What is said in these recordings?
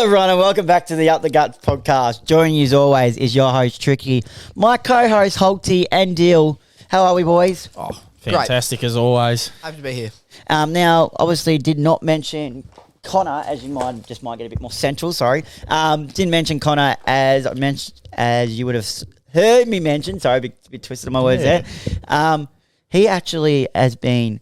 Hello, everyone, and welcome back to the Up the Guts podcast. Joining you as always is your host, Tricky, my co-host, Holty, and Dill. How are we, boys? Oh, fantastic as always. Happy to be here. Now, obviously, did not mention Connor, as you might get a bit more central. Sorry, didn't mention Connor as you would have heard me mention. Sorry, a bit twisted on my words there. He actually has been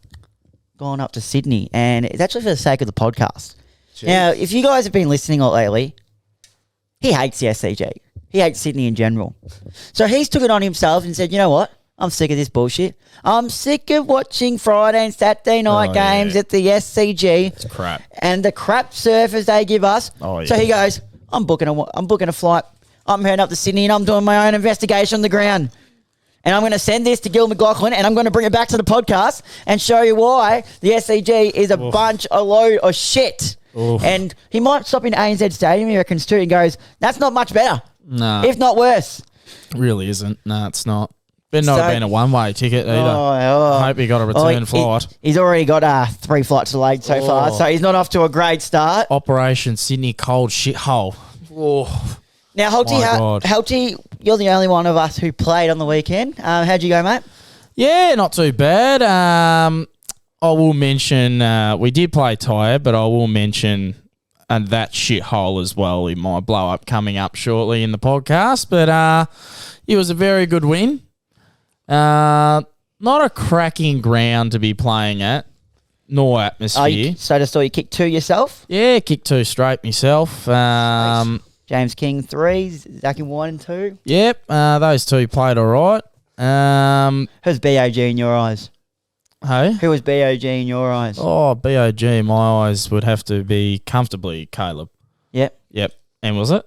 gone up to Sydney, and it's actually for the sake of the podcast. Jeez. Now, if you guys have been listening lately, he hates the SCG. He hates Sydney in general. So he's took it on himself and said, you know what? I'm sick of this bullshit. I'm sick of watching Friday and Saturday night games at the SCG. It's crap. And the crap surfers they give us. Oh, yeah. So he goes, I'm booking a flight. I'm heading up to Sydney and I'm doing my own investigation on the ground. And I'm going to send this to Gil McLaughlin and I'm going to bring it back to the podcast and show you why the SCG is a load of shit. Oof. And he might stop in ANZ Stadium, he reckons, too, and goes, that's not much better. No. If not worse. Really isn't. No, it's not. Better not have been a one-way ticket either. I hope he got a return flight. He's already got 3 flights delayed so far, so he's not off to a great start. Operation Sydney Cold Shithole. Oh. Now, Holty, you're the only one of us who played on the weekend. How'd you go, mate? Yeah, not too bad. I will mention we did play tired, but I will mention that shithole as well. It might blow up coming up shortly in the podcast, but it was a very good win. Not a cracking ground to be playing at, nor atmosphere. So just saw you kick 2 yourself? Yeah, kick 2 straight myself. James King 3, Zachy 1 and 2. Yep, those 2 played all right. Who's BOG in your eyes? Hey? Who was BOG in your eyes? Oh, BOG in my eyes would have to be comfortably Caleb. Yep. And was it?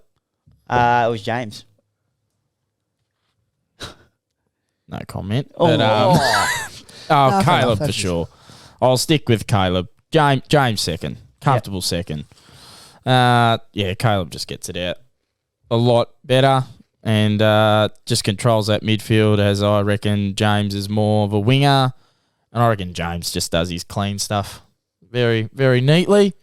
It was James. No comment. But, Caleb for sure. I'll stick with Caleb. James second. Comfortable second. Caleb just gets it out a lot better and just controls that midfield, as I reckon James is more of a winger. And I reckon James just does his clean stuff very, very neatly.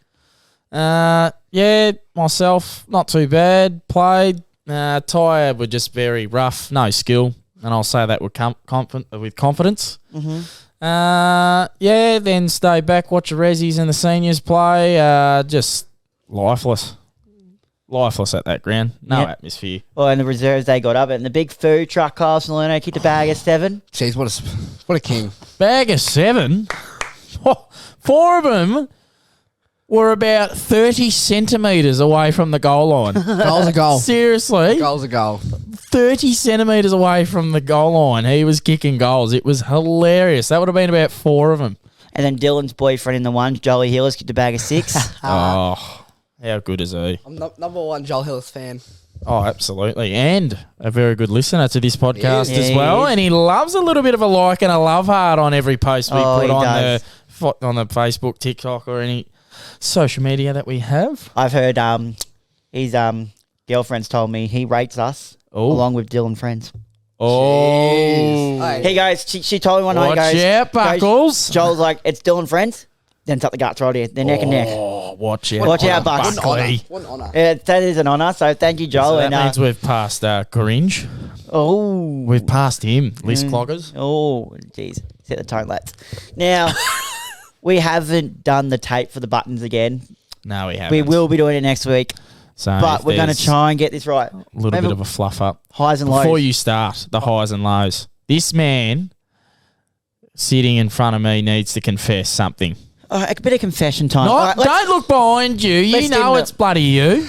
Myself, not too bad. Played. Tired were just very rough. No skill. And I'll say that with confidence. Mm-hmm. Then stay back, watch the Rezzies and the seniors play. Just lifeless. Lifeless at that ground. No atmosphere. Well, and the reserves they got up, and the big food truck, Kyle Salerno kicked a bag of 7. Jeez, what a king. Bag of 7? 4 of them were about 30 centimetres away from the goal line. Goal's a goal. Seriously? Goal's a goal. 30 centimetres away from the goal line. He was kicking goals. It was hilarious. That would have been about 4 of them. And then Dylan's boyfriend in the one, Jolie Hillis, kicked a bag of 6. How good is he? I'm number 1 Joel Hillis fan. Oh, absolutely. And a very good listener to this podcast as He well. is. And he loves a little bit of a like and a love heart on every post we put on the Facebook, TikTok, or any social media that we have. I've heard his girlfriend's told me he rates us along with Dylan friends. Oh. He goes, she told me one night, Watch out, Buckles. Joel's like, it's Dylan friends. Then it's up the guts right here. They're neck and neck. Oh, watch out. Watch out, Bucks. What an honour. Yeah, that is an honour. So thank you, Joel. So that means we've passed Coringe. Oh. We've passed him. List cloggers. Oh, jeez. Set the tone, lads. Now, we haven't done the tape for the buttons again. No, we haven't. We will be doing it next week. So but we're going to try and get this right. A little bit of a fluff up. Highs and lows. Before you start, the highs and lows. This man sitting in front of me needs to confess something. A bit of confession time. Don't look behind you. You know it's bloody you.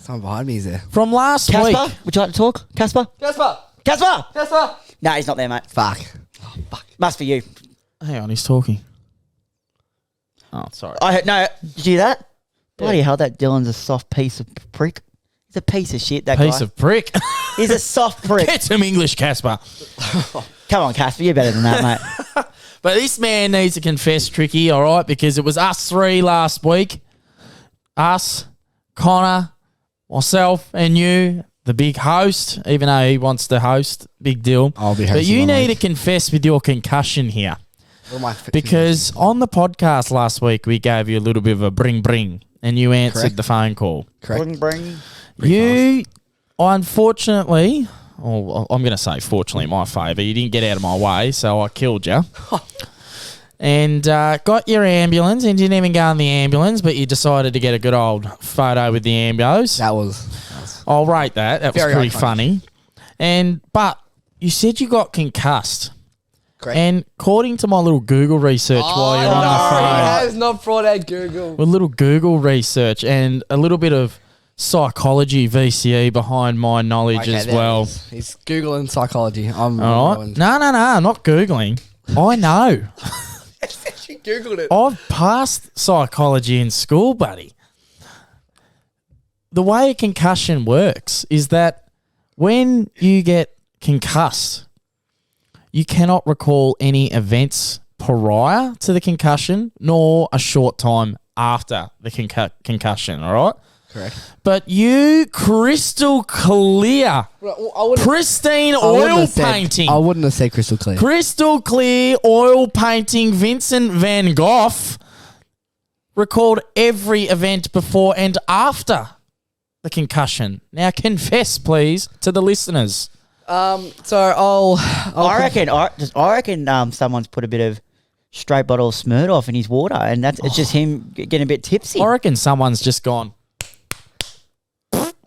Someone behind me is there. From last Casper, week. would you like to talk? Casper? No, he's not there, mate. Fuck. Must be you. Hang on, he's talking. Oh, sorry. No, did you hear that? Bloody hell, that Dylan's a soft piece of prick. He's a piece of shit, that Piece guy. of prick. He's a soft prick. Get some English, Casper. Come on, Casper, you're better than that, mate. But this man needs to confess, Tricky, all right, because it was us 3 last week. Us, Connor, myself, and you, the big host, even though he wants to host, big deal. I'll be hosting. But you need to confess with your concussion here. What am I Because on the podcast last week, we gave you a little bit of a bring. and you answered Correct. the phone call. Correct. Bring. You, unfortunately, or I'm going to say fortunately in my favour, you didn't get out of my way, so I killed you. And got your ambulance and didn't even go in the ambulance, but you decided to get a good old photo with the ambos. That was I'll rate that. That was Very pretty iconic. funny. But you said you got concussed. correct. And according to my little Google research while you're on the He phone, has not brought out Google. with a little Google research and a little bit of psychology VCE behind my knowledge as there it well. is. He's Googling psychology. I'm All right. ruined. No, I'm not Googling. I know. She Googled it. I've passed psychology in school, buddy. The way a concussion works is that when you get concussed, you cannot recall any events prior to the concussion nor a short time after the concussion, all right? Correct. But you crystal clear, pristine oil painting. I wouldn't have said crystal clear. Crystal clear oil painting Vincent van Gogh recalled every event before and after the concussion. Now confess, please, to the listeners. So I reckon someone's put a bit of straight bottle of Smirnoff in his water, and it's just him getting a bit tipsy. I reckon someone's just gone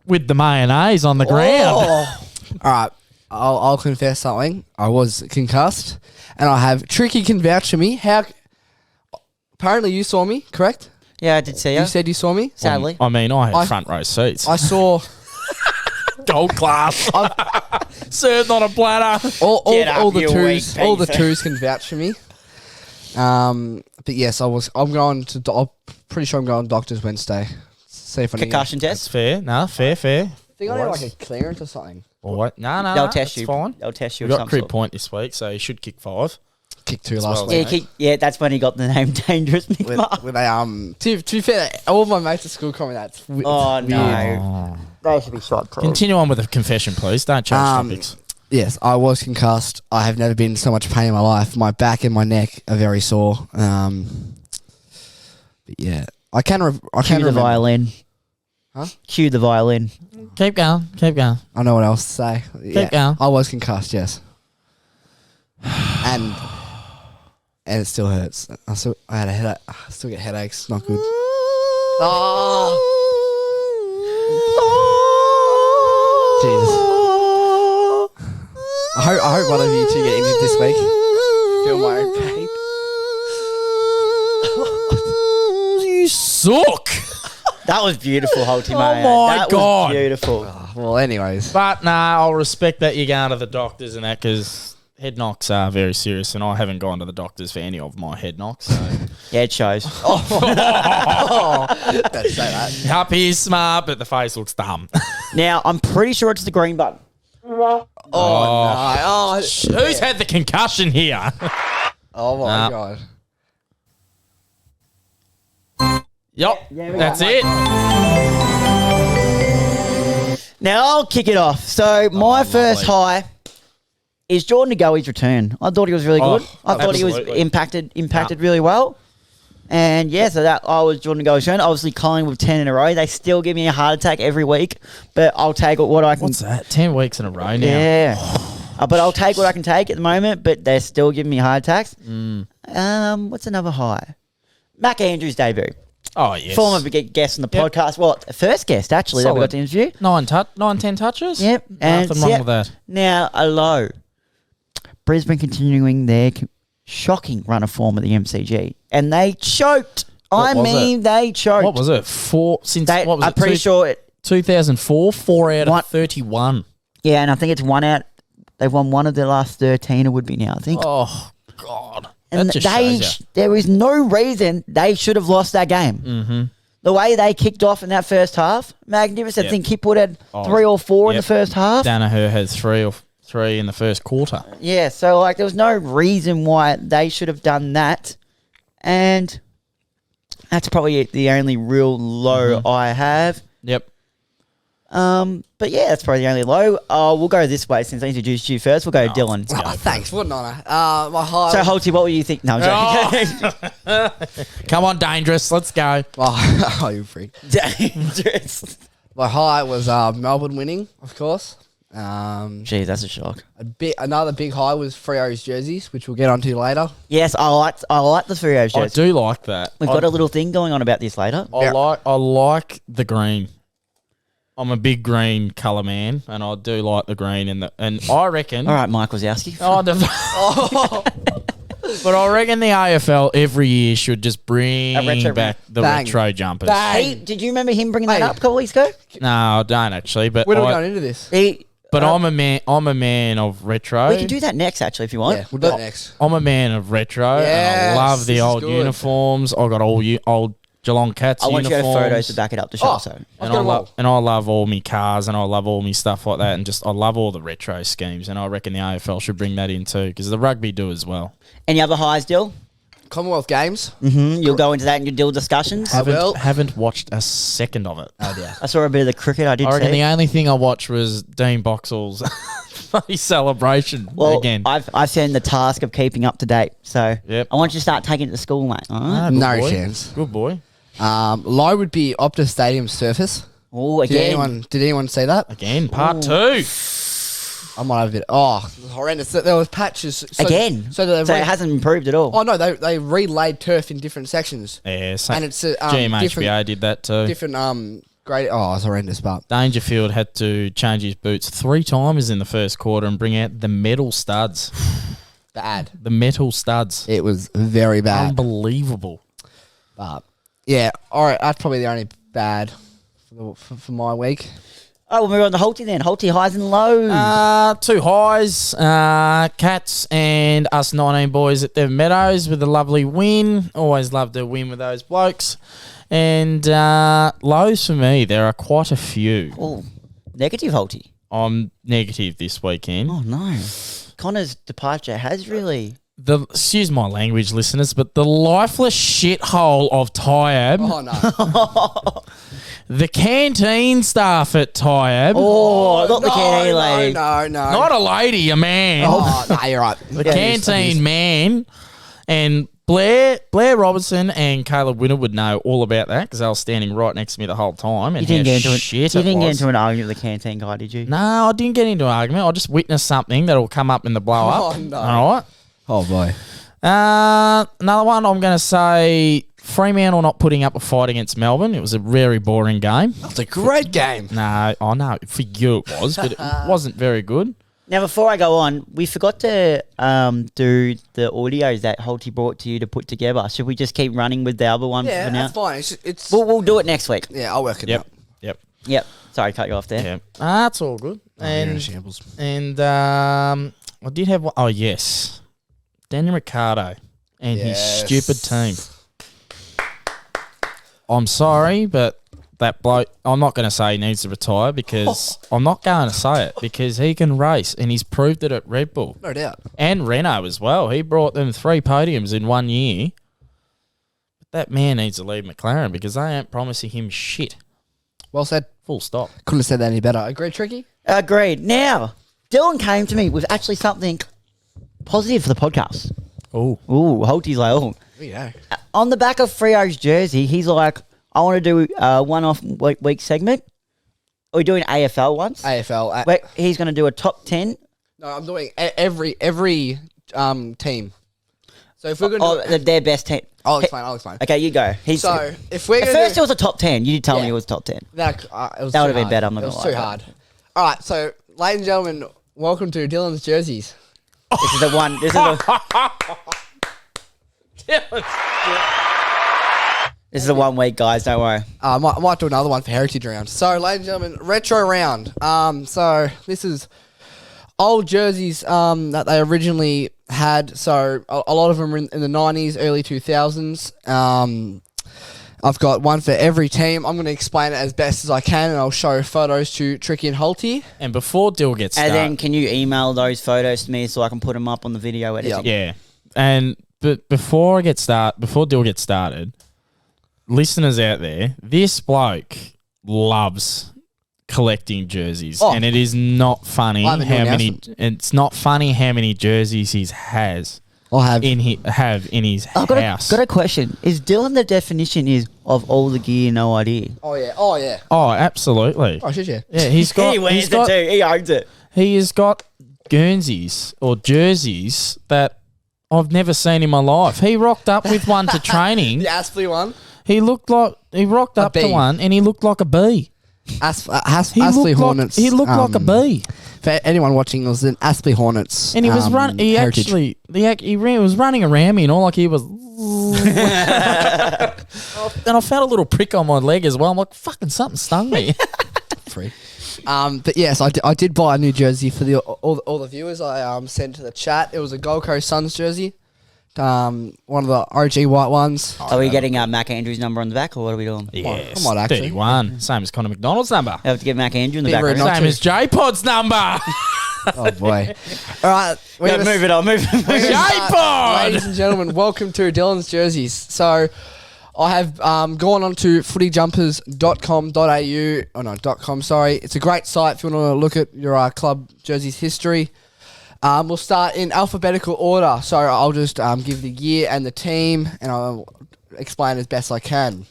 with the mayonnaise on the ground. All right, I'll confess something. I was concussed, and I have Tricky can vouch for me. How? Apparently, you saw me, correct? Yeah, I did see you. You said you saw me. Sadly. I mean, I had I- front row seats. I saw Gold class. Served on a platter. Get up, all the you twos. weak All the piece. twos can vouch for me. But yes, I'm going to. I'm pretty sure I'm going to doctors Wednesday. See if I need. Concussion That's test. fair. No, fair. I think I need like a clearance or something. All right. No, They'll that's test you. fine. They'll test you. We of got some crit sort. point this week, so you should kick 5. Kick 2 As last well, week. Yeah, yeah, that's when he got the name Dangerous Mick With, Mark. with a to be fair, all my mates at school call me that. It's Oh, weird. no. They should be shot too. Continue on with the confession, please. Don't change topics. Yes, I was concussed. I have never been in so much pain in my life. My back and my neck are very sore. But yeah, I can Cue the remember. violin. Huh? Cue the violin. Keep going. I know what else to say. Yeah, going. I was concussed. Yes, and it still hurts. I had a headache. I still get headaches. Not good. Oh, Jesus. I hope one of you two get injured this week. Feel my own pain. You suck. That was beautiful, Holty, Oh mate. my that God. was beautiful. Well, anyways. But nah, I'll respect that you're going to the doctors and that because head knocks are very serious, and I haven't gone to the doctors for any of my head knocks. So. Yeah, it shows. Don't say that. Up he's smart, but the face looks dumb. Now, I'm pretty sure it's the green button. Oh, no. Oh, Who's had the concussion here? oh my Nah. God. Yep, Yeah, we that's got it. Now, I'll kick it off. So, my first lovely. high is Jordan Goey's return. I thought he was really good. I thought he was absolutely. impacted really well. And yeah, so that I was Jordan Goey's turn. Obviously, Collingwood with 10 in a row. They still give me a heart attack every week, but I'll take what I can. What's that? 10 weeks in a row now. Yeah. But I'll take what I can take at the moment, but they're still giving me heart attacks. What's another high? Mac Andrews' debut. Oh, yes. Former guest on the Yep. podcast. Well, first guest, actually, that we got to interview. 9, 10 touches? Yep. Nothing wrong yep. with that. Now, a low. Brisbane continuing their shocking run of form at the MCG. And they choked. What was They choked. What was it? What was I'm it? pretty sure it. 2004, 4 out One- of 31. Yeah, and I think it's one out. They've won one of their last 13, it would be now, I think. Oh, God. and that just shows you. there is no reason they should have lost that game. Mm-hmm. The way they kicked off in that first half, magnificent. Yep. I think Kipwood had Oh, 3 or 4 in yep. the first half. Danaher has 3 in the first quarter. Yeah, so like there was no reason why they should have done that. And that's probably the only real low I have. Yep. But yeah, that's probably the only low. We'll go this way since I introduced you first. We'll go Dylan. Thanks. What an honour. My high. So, Holty, what were you thinking? No, I'm joking. Come on, Dangerous. Let's go. Oh, you freak. Dangerous. My high was Melbourne winning, of course. Gee, that's a shock. Another big high was Freo's jerseys, which we'll get onto later. Yes, I like the Furios I jersey. do like that. We've got a little thing going on about this later. I like the green. I'm a big green colour man, and I do like the green. And I reckon... All right, Mike Wazowski. But I reckon the AFL every year should just bring retro back the retro jumpers. Hey, did you remember him bringing that up a couple weeks ago? No, I don't actually. But When are we going into this? I'm a man of retro. We can do that next, actually, if you want. Yeah, we'll do it next. I'm a man of retro. Yes, and I love the this is old good. uniforms. I got all old Geelong Cats I want uniforms. you to have photos to back it up to show. So. And I love all my cars and I love all my stuff like that, and just I love all the retro schemes, and I reckon the AFL should bring that in too, because the rugby do as well. Any other highs, Dill? Commonwealth Games. Mm-hmm. You'll go into that in your Dill discussions. Haven't watched a second of it. Oh dear. I saw a bit of the cricket. I reckon see. the only thing I watched was Dean Boxall's funny celebration again. I've seen the task of keeping up to date. So Yep. I want you to start taking it to school, mate. All right? Good No boy. chance. Good boy. Low would be Optus Stadium surface. Oh, again. Did anyone see that? Again, part two. I might have a bit. Oh, horrendous. There was patches. Again. So it hasn't improved at all. Oh no, they relaid turf in different sections. Yeah, And it's GMHBA did that too. different grade. Oh, it's horrendous, but Dangerfield had to change his boots 3 times in the first quarter and bring out the metal studs. bad. The metal studs. It was very bad. Unbelievable. But yeah, all right. That's probably the only bad for my week. Oh, we'll move on to Holty then. Holty highs and lows. 2 highs. Cats and us 19 boys at Devon Meadows with a lovely win. Always love to win with those blokes. And lows for me, there are quite a few. Oh, negative Holty. I'm negative this weekend. Oh, no. Connor's departure has really... Excuse my language, listeners, but the lifeless shithole of Tyab. Oh no. The canteen staff at Tyab. Oh, not the canteen lady. No. Not a lady, a man. Oh, no, you're right. The canteen man. And Blair Robertson and Caleb Winter would know all about that because they were standing right next to me the whole time. And You didn't get get into an argument with the canteen guy, did you? No, I didn't get into an argument. I just witnessed something that'll come up in the blow up. Oh, no. All right. Oh boy. Another one, I'm going to say Fremantle not putting up a fight against Melbourne. It was a very boring game. That's a great game. No, I know. For you it was, but it wasn't very good. Now, before I go on, we forgot to do the audios that Holty brought to you to put together. Should we just keep running with the other one Yeah, for now? that's fine. It's We'll do it next week. yeah, I'll work it out. Yep. Sorry, cut you off there. Yep. That's all good. You're in shambles. And I did have one. Oh, yes. Daniel Ricciardo and his stupid team. I'm sorry, but that bloke, I'm not going to say he needs to retire because I'm not going to say it because he can race and he's proved it at Red Bull. No doubt. And Renault as well. He brought them 3 podiums in 1 year. But that man needs to leave McLaren because they ain't promising him shit. Well said. Full stop. Couldn't have said that any better. Agreed, Tricky? Agreed. Now, Dylan came to me with actually something positive for the podcast. Oh. Ooh, Holty's like, oh. Yeah. On the back of Freo's jersey, he's like, I want to do a one-off week segment. Are we doing AFL once? AFL. Wait, he's going to do a top 10. No, I'm doing every team. So if we're going to Their best team. I'll explain. Okay, you go. So if we're At going first to it was a top 10. You did tell me Yeah. it was top 10. that would That would've been better, I'm not It was gonna too lie. hard. All right, so ladies and gentlemen, welcome to Dylan's jerseys. This is the one. This is This is the 1 week, guys. Don't worry. I might do another one for Heritage Round. So, ladies and gentlemen, Retro Round. So this is old jerseys that they originally had. So a lot of them are in the 90s, early 2000s. I've got one for every team. I'm going to explain it as best as I can, and I'll show photos to Tricky and Holty. And before Dill gets And started. then can you email those photos to me so I can put them up on the video editing? Yeah. But before Dill gets started, listeners out there, this bloke loves collecting jerseys, Oh. and it is not funny I have a new how many. announcement. It's not funny how many jerseys he has I'll have. in his I've got house. a question. Is Dylan the definition is of all the gear, no idea? Oh yeah. Oh yeah. Oh, absolutely. Oh shit, yeah. Yeah, he's got. He wears he's it got. too. He owns it. He has got Guernseys or jerseys that I've never seen in my life. He rocked up with one to training. The Aspley one. He rocked up to bee. one and he looked like a bee. Aspley Hornets. He looked like a bee. For anyone watching, it was an Aspley Hornets. And he was heritage. he was running around me and all like he was. And I felt a little prick on my leg as well. I'm like, fucking something stung me. Free. But yes, I did buy a new jersey for all the viewers. I sent to the chat. It was a Gold Coast Suns jersey. One of the OG white ones. Are we getting Mac Andrews' number on the back, or what are we doing? Yes, I might actually. 31. Same as Connor McDonald's number. I have to get Mac Andrew in the Bit back. rude right? not Same to. as J-Pod's number. Oh boy! All right, Yeah, move it on. Move it. J-Pod! ladies and gentlemen. Welcome to Dylan's jerseys. So, I have gone on to footyjumpers.com.au. Oh no, .com. Sorry, it's a great site if you want to look at your club jerseys history. We'll start in alphabetical order. So I'll just give the year and the team, and I'll explain as best I can.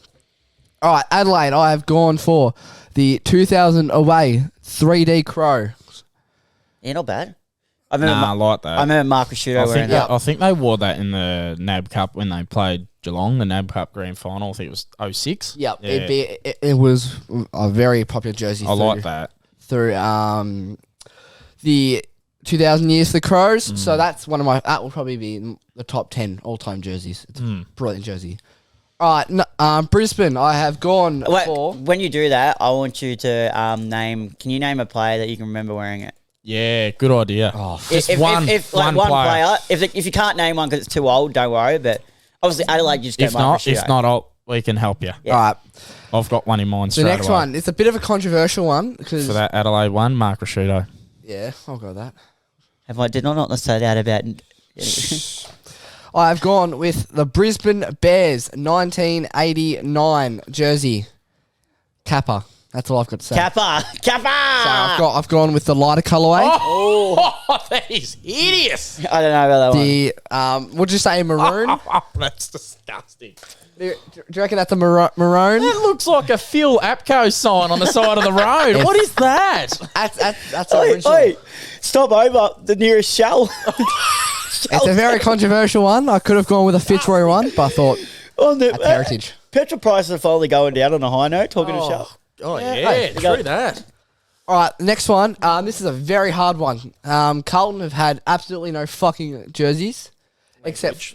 All right, Adelaide. I have gone for the 2000 away 3D Crow. Yeah, not bad. I Nah, I remember. like that. I remember Mark Rashudo wearing that. I think they wore that in the NAB Cup when they played Geelong, the NAB Cup Grand Final. I think it was 06. Yep, Yeah. it was a very popular jersey. I like that. Through the 2000 years for the Crows. So that will probably be the top 10 all-time jerseys. It's a brilliant jersey. All right, Brisbane, I have gone Wait, for... when you do that, I want you to name. Can you name a player that you can remember wearing it? Yeah, good idea. Oh, Just if, one player. If you can't name one because it's too old, don't worry. But obviously Adelaide, you just go Mark Rashudo. If not, we can help you. Yeah. All right, I've got one in mind the straight next away. one, it's a bit of a controversial one because... For that Adelaide one, Mark Rashudo. Yeah, I'll go with that. Did I not say that about? I have gone with the Brisbane Bears 1989 jersey. Kappa. That's all I've got to say. Kappa. So I've gone with the lighter colourway. Oh, that is hideous. I don't know about that one. The would you say maroon? Oh, that's disgusting. Do you reckon that's a maroon? That looks like a Phil Apco sign on the side of the road. What is that? That's original. Oi, stop over the nearest shell. It's a very controversial one. I could have gone with a Fitzroy one, but I thought that's heritage. Petrol prices are finally going down on a high note. Talking to Shell. Oh, yeah, Hey, true that. All right, next one. This is a very hard one. Carlton have had absolutely no fucking jerseys, except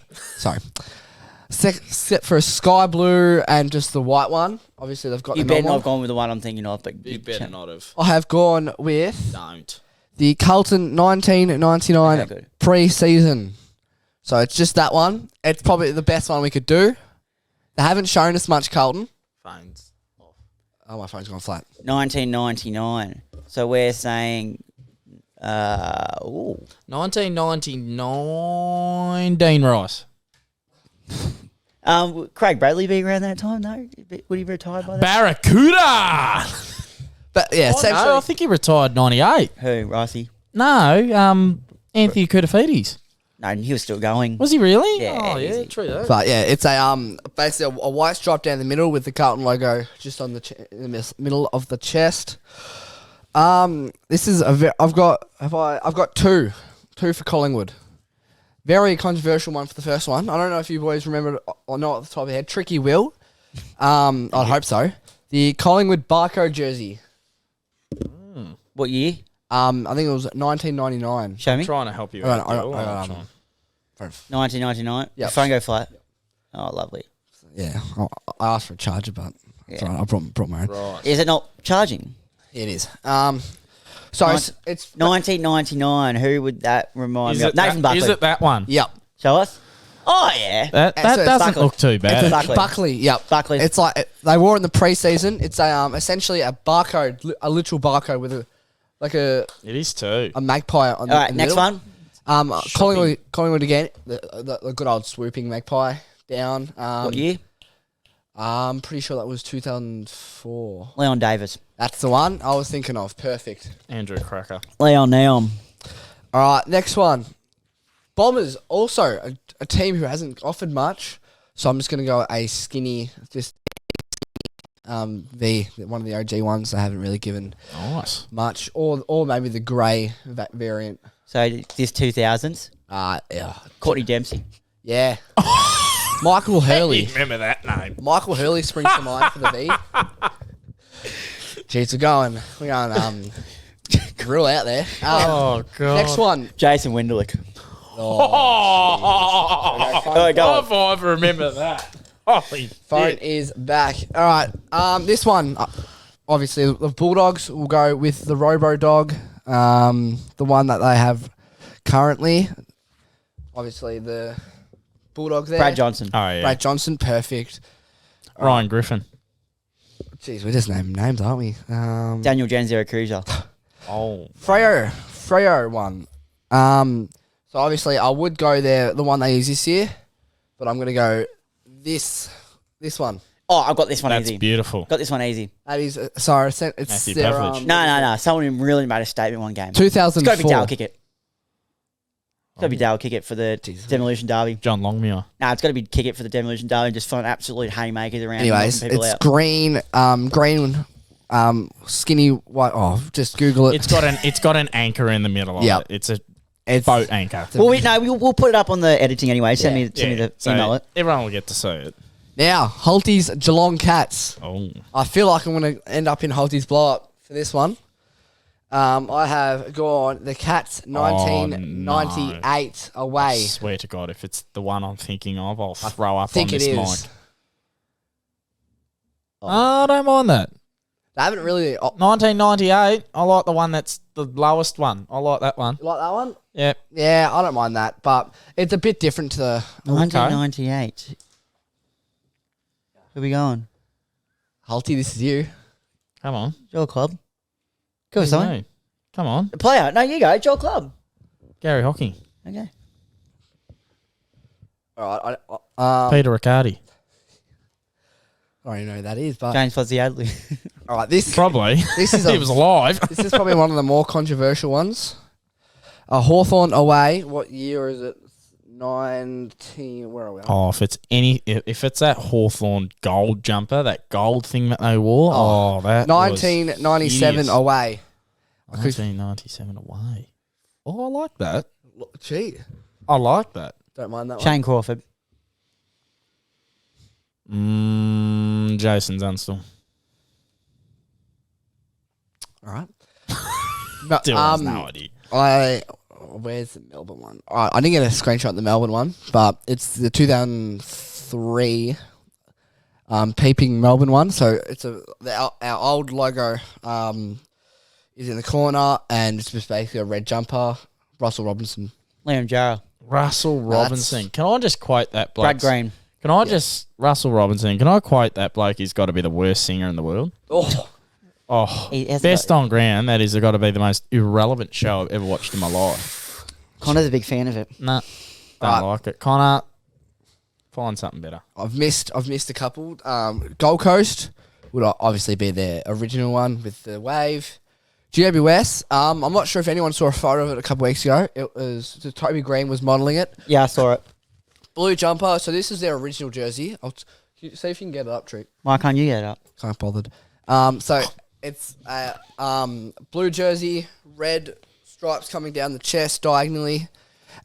for a sky blue and just the white one. Obviously, they've got You the better normal. not have gone with the one I'm thinking of, but You better not have. I have gone with Don't. the Carlton 1999 Okay, good. pre-season. So it's just that one. It's probably the best one we could do. They haven't shown us much Carlton. Phones. Oh, my phone's gone flat. 1999. So we're saying, 1999, Dean Rice. Craig Bradley be around that time? No, would he retire by that? Barracuda! But yeah, essentially, No, I think he retired 98. Who, Ricey? No, Anthony Koutafidis. No, he was still going. Was he really? Yeah, Oh, yeah, easy. true that. but yeah, it's a basically a white stripe down the middle with the Carlton logo just on the in the middle of the chest. This is I've got two for Collingwood. Very controversial one for the first one. I don't know if you boys remember it or not off the top of your head. Tricky Will. I'd hope so. The Collingwood barcode jersey. What year? I think it was 1999. Show me. I'm trying to help you I out. got- I Gil. got, I'm trying. 1999. Yep. Your phone go flat. Oh, lovely. Yeah, I asked for a charger, but it's Yeah. all right. I brought my own. Right. Is it not charging? It is. So it's 1999. Who would that remind Is me of? it, Nathan that, Buckley. is it that one? Yep. Show us. Oh yeah. That So it's doesn't Buckley. look too bad. Buckley. Buckley. Yep. Buckley. It's like they wore it in the preseason. It's a essentially a barcode, a literal barcode with a It is too. a magpie on the All right. in the Next middle. one. Collingwood again. The good old swooping magpie down. What year? I'm pretty sure that was 2004. Leon Davis. That's the one I was thinking of. Perfect. Andrew Cracker. Leon Neom. All right, next one. Bombers, also a team who hasn't offered much. So I'm just going to go a skinny, just one of the OG ones that haven't really given Nice. much. Or maybe the grey variant. So this 2000s. Yeah. Courtney Dempsey. Yeah. Michael Hurley. Remember that name. Michael Hurley springs to mind for the V. Jeez, we're going real out there. God. Next one. Jason Winderlick. Oh, go on. if I remember that. Holy Phone shit. is back. All right. This one, obviously, the Bulldogs will go with the Robo Dog, the one that they have currently. Obviously, the Bulldogs there. Brad Johnson. Oh, yeah. Brad Johnson, perfect. Ryan Griffin. Jeez, we're just naming names, aren't we? Daniel Genzero Cruiser. Oh. Freo one. So obviously, I would go there, the one they use this year, but I'm gonna go this one. Oh, I've got this one That's easy. beautiful. Got this one easy. That is sorry, it's Matthew their Pavlich. No. Someone who really made a statement one game. 2004. It's got to be Dale Kickett. It's got to be Dale Kickett for the Demolition Derby. John Longmuir. No, it's got to be Kickett for the Demolition Derby and just find absolute haymakers around. Anyways, knocking people it's out. green, skinny white. Oh, just Google it. It's got an anchor in the middle of Yep. it. It's a It's boat anchor. Well, we'll put it up on the editing anyway. Send me the email it. Everyone will get to see it. Now, Holty's Geelong Cats. Oh. I feel like I'm going to end up in Holty's blow up for this one. I have gone the Cats 1998 I away. swear to God, if it's the one I'm thinking of, I'll throw up think on it this is. mic. I don't mind that. They haven't really. Oh, 1998, I like the one that's the lowest one. I like that one. you like that one? Yeah. Yeah, I don't mind that, but it's a bit different to the. 1998. Where we going? Holty, this is you. Come on. Joel Club. Go with something. No. Come on. Player. No, you go. Joel Club. Gary Hocking. Okay. All right. Peter Riccardi. I don't even know who that is, but James Fuzzy Adley. all right. This Probably. This is he was alive. This is probably one of the more controversial ones. Hawthorn away. What year is it? 19. Where are we? Oh, if it's that Hawthorn gold jumper, that gold thing that they wore, that 1997 was away. 1997 away. Oh, I like that. Gee, I like that. don't mind that one. Shane Crawford. Jason Dunstall. All right. No, Still has no idea. Where's the Melbourne one? All right, I didn't get a screenshot of the Melbourne one, but it's the 2003 peeping Melbourne one. So it's our old logo is in the corner, and it's just basically a red jumper. Russell Robinson. Liam Jarrah. Russell Robinson. Can I just quote that bloke? Brad Green. Can I Russell Robinson, can I quote that bloke? He's got to be the worst singer in the world. Oh, He has Best on ground, that is got to be the most irrelevant show I've ever watched in my life. Connor's a big fan of it. Nah, don't like it. Connor, find something better. I've missed a couple. Gold Coast would obviously be their original one with the wave. GWS. I'm not sure if anyone saw a photo of it a couple weeks ago. It was Toby Green was modelling it. Yeah, I saw it. Blue jumper. So this is their original jersey. See if you can get it up, Treat. Why can't you get it up? Can't bothered. So it's a blue jersey, red stripes coming down the chest diagonally,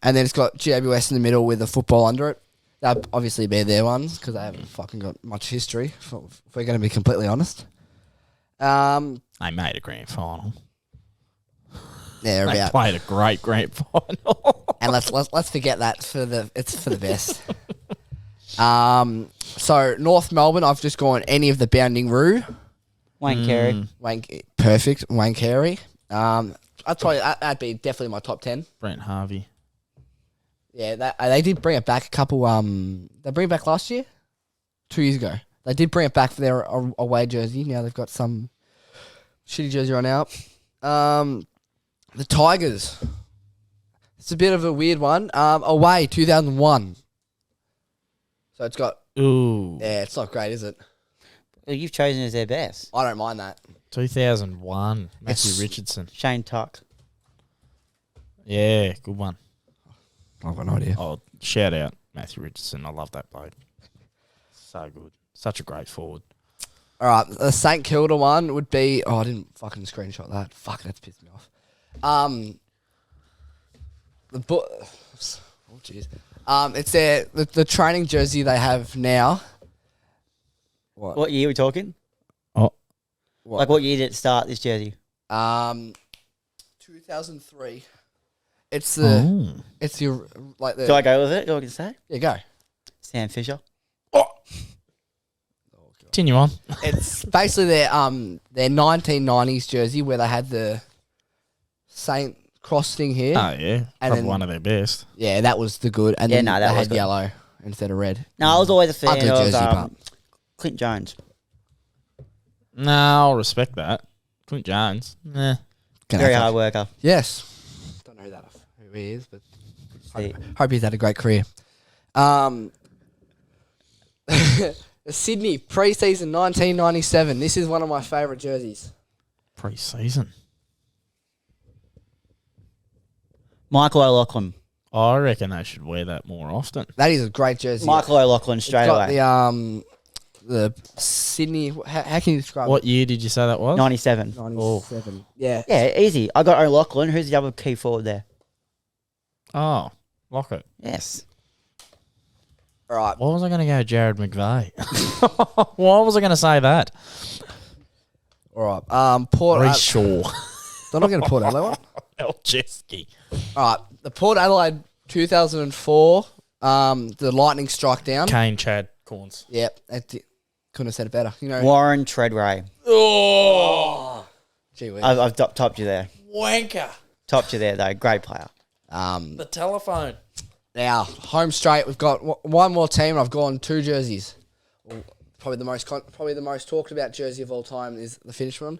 and then it's got GWS in the middle with a football under it. That'd obviously be their ones because they haven't fucking got much history, if we're going to be completely honest. They made a grand final. Yeah, They about. played a great grand final. And let's forget that it's for the best. So North Melbourne, I've just gone any of the Bounding Roo. Wayne Carey. Perfect. Wayne Carey. I'd probably that'd be definitely my top 10. Brent Harvey. Yeah, they did bring it back a couple. They bring it back last year, 2 years ago. They did bring it back for their away jersey. Now they've got some shitty jersey on out. The Tigers. It's a bit of a weird one. Away 2001. So it's got Ooh. Yeah, it's not great, is it? Well, you've chosen as their best. I don't mind that. 2001. Matthew It's- Richardson. Shane Tuck. Yeah, good one. I've got no idea. Oh, shout out Matthew Richardson. I love that bloke. So good. Such a great forward. All right, the St Kilda one would be. Oh, I didn't fucking screenshot that. Fuck, that's pissed me off. Oh jeez. It's the training jersey they have now. What year are we talking? Oh. Like what year did it start, this jersey? 2003. It's the it's your like the. Do I go with it? Do I can say? Yeah, go. Sam Fisher. Continue on. It's basically their 1990s jersey where they had the Saint Cross thing here. Oh, yeah. And Probably then- one of their best. Yeah, that was the good. And Yeah, then no, they that was had good. yellow instead of red. No, I was always a fan Ugly of jersey, but- Clint Jones. No, I'll respect that. Clint Jones. Nah. Very hard worker. Yes. Don't know who he is, but See. hope he's had a great career. Sydney pre-season 1997. This is one of my favourite jerseys. Pre-season. Michael O'Loughlin. I reckon they should wear that more often. That is a great jersey. Michael O'Loughlin It's straight got away. the Sydney. How can you describe What year did you say that was? 97. it? 97. Yeah. Yeah, easy. I got O'Loughlin. Who's the other key forward there? Oh, Lockett. Yes. All right. Why was I going to go Jared McVeigh? Why was I going to say that? All right. Port. Reece Shaw. I'm not going to Port Adelaide one. Elcheski. All right. The Port Adelaide 2004. The lightning strike down. Kane, Chad, Corns. Yep. Couldn't have said it better. You know. Warren Treadway. Oh, Gee whiz. I've topped you there. wanker. Topped you there, though. Great player. The telephone. Now, home straight. We've got one more team. And I've gone 2 jerseys. Well, probably the most talked about jersey of all time is the Finnish one.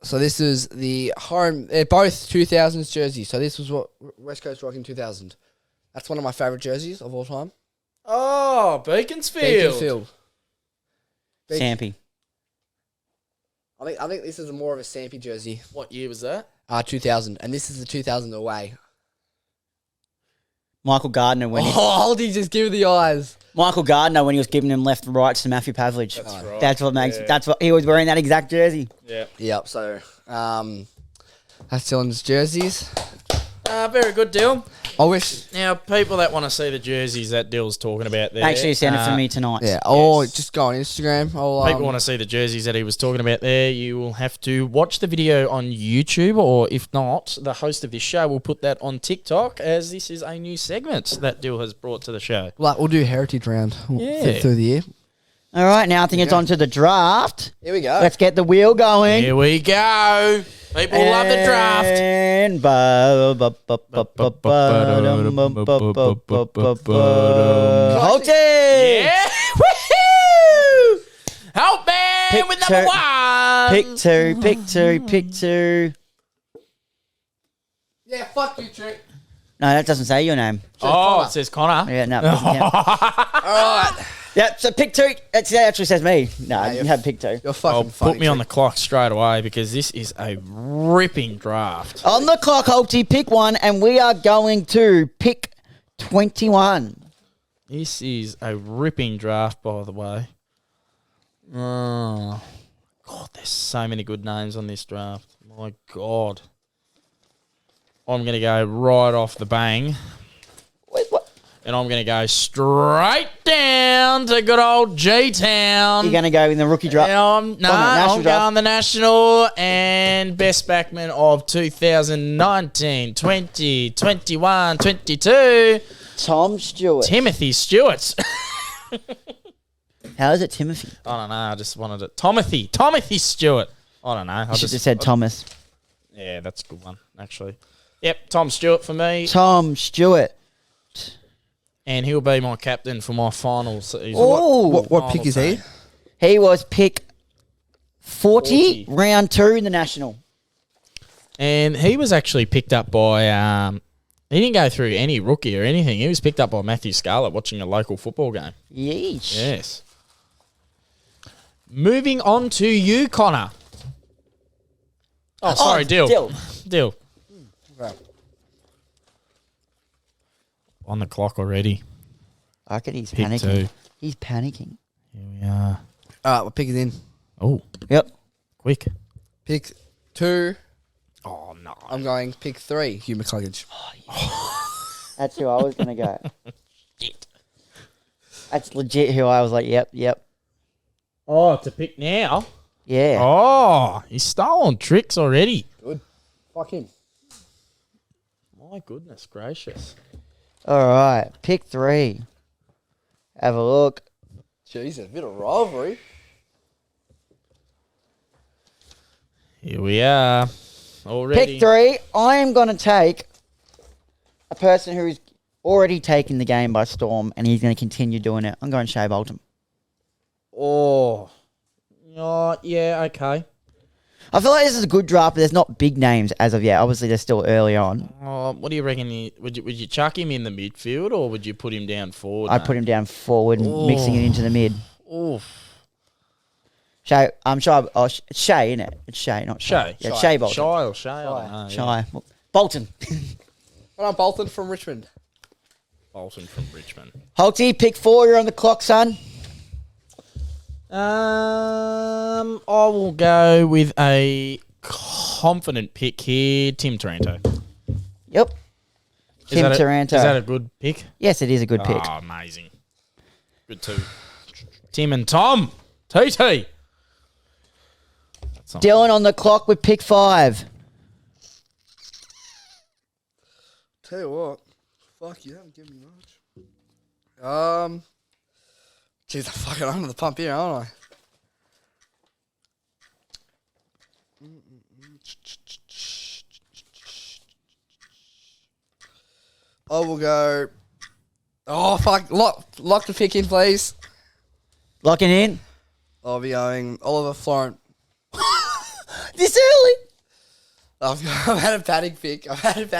So this is the home. They're both 2000s jerseys. So this was what West Coast Rock in 2000. That's one of my favourite jerseys of all time. Oh, Beaconsfield. Beaconsfield. Sampy. I think this is more of a Sampy jersey. What year was that? 2000, and this is the 2000 away. Michael Gardner when he, Aldi just give the eyes. Michael Gardner when he was giving them left and right to Matthew Pavlich. That's right. That's what makes. Yeah. That's what he was wearing that exact jersey. Yeah. Yep. So, that's Dylan's jerseys. Very good deal. I wish. Now, people that want to see the jerseys that Dill's talking about there. Make sure you send it for me tonight. Yeah. Or Yes. just go on Instagram. People want to see the jerseys that he was talking about there, you will have to watch the video on YouTube, or if not, the host of this show will put that on TikTok, as this is a new segment that Dill has brought to the show. Like we'll do heritage round Yeah. through the year. All right, now I think it's on to the draft. Here we go. Let's get the wheel going. Here we go. People love the draft. And Holte! Yeah. Woohoo! Help man Pick with number two. one. Pick two. Yeah. Fuck you, Trick. No, that doesn't say your name. Oh, it says Connor. Yeah, no. Doesn't count. All right. Yep, so pick 2. That actually says me. No, you have pick 2. You're fucking Oh, funny. put me on the Trick. clock straight away, because this is a ripping draft. On the clock, Holte, pick 1, and we are going to pick 21. This is a ripping draft, by the way. Oh, God, there's so many good names on this draft. My God. I'm going to go right off the bang, Wait, what? and I'm going to go straight down to good old G-Town. You're going to go in the rookie draft? I'm national draft. going the national and best backman of 2019, 20, 21, 22, Tom Stewart. Timothy Stewart. How is it Timothy? I don't know. I just wanted it. Timothy Stewart. I don't know. I You should have said Thomas. Yeah, that's a good one, actually. Yep, Tom Stewart for me. Tom Stewart. And he'll be my captain for my final season. Oh, What pick is he? he was pick 40, 40. round 2 in the national. And he was actually picked up by He didn't go through any rookie or anything. He was picked up by Matthew Scarlett watching a local football game. Yeesh. Yes. Moving on to you, Connor. Oh, sorry, Dill. Dill. Right. On the clock already. I reckon he's Pick panicking. 2. He's panicking. Here we are. All right, we'll pick it in. Oh, Yep. quick. Pick 2. Oh, no. I'm going pick 3, Hugh McCluggage. That's who I was going to go. Shit. That's legit who I was like, yep. Oh, to pick now? Yeah. Oh, he's stolen tricks already. Good. Fuck him. My goodness gracious. All right. Pick 3. Have a look. Jeez, a bit of rivalry. Here we are. Already. Pick 3. I am going to take a person who's already taken the game by storm, and he's going to continue doing it. I'm going Shea Bolton. Oh. Oh, yeah, okay. I feel like this is a good draft, but there's not big names as of yet. Obviously, they're still early on. Oh, what do you reckon? Would you chuck him in the midfield or would you put him down forward? I put him down forward and mixing it into the mid. Oof. Shea, I'm sure. Oh, Shea, innit? It's Shea, not Shea. Shay. Yeah, Shea Bolton. Shy or Shay? I don't know, yeah. Shea. Bolton. Well, I'm Bolton from Richmond. Bolton from Richmond. Holty, pick 4. You're on the clock, son. I will go with a confident pick here, Tim Taranto. Yep. Tim Taranto. Is that a good pick? Yes, it is a good pick. Oh, amazing. Good too. Tim and Tom. TT. Dylan on the clock with pick 5. Tell you what, fuck, you haven't given me much. Jeez, I'm fucking under the pump here, aren't I? I will go. Oh fuck! Lock the pick in, please. Locking in. I'll be going Oliver Florent. This early. I've had a panic pick.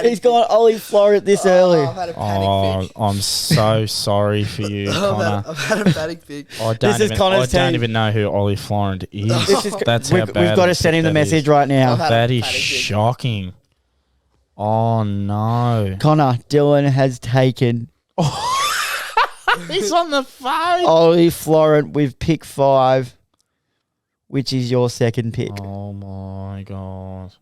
He's gone Ollie Florent this early. I've had a panic pick. I'm so sorry for you, Connor. I've had a panic pick. I This is Connor's don't team. even know who Ollie Florent is. That's how We've bad got to a send him pick the that message is. right now. I've had That a is panic pick. shocking. Oh no. Connor, Dylan has taken He's on the phone. Ollie Florent with pick 5, which is your second pick. Oh my god.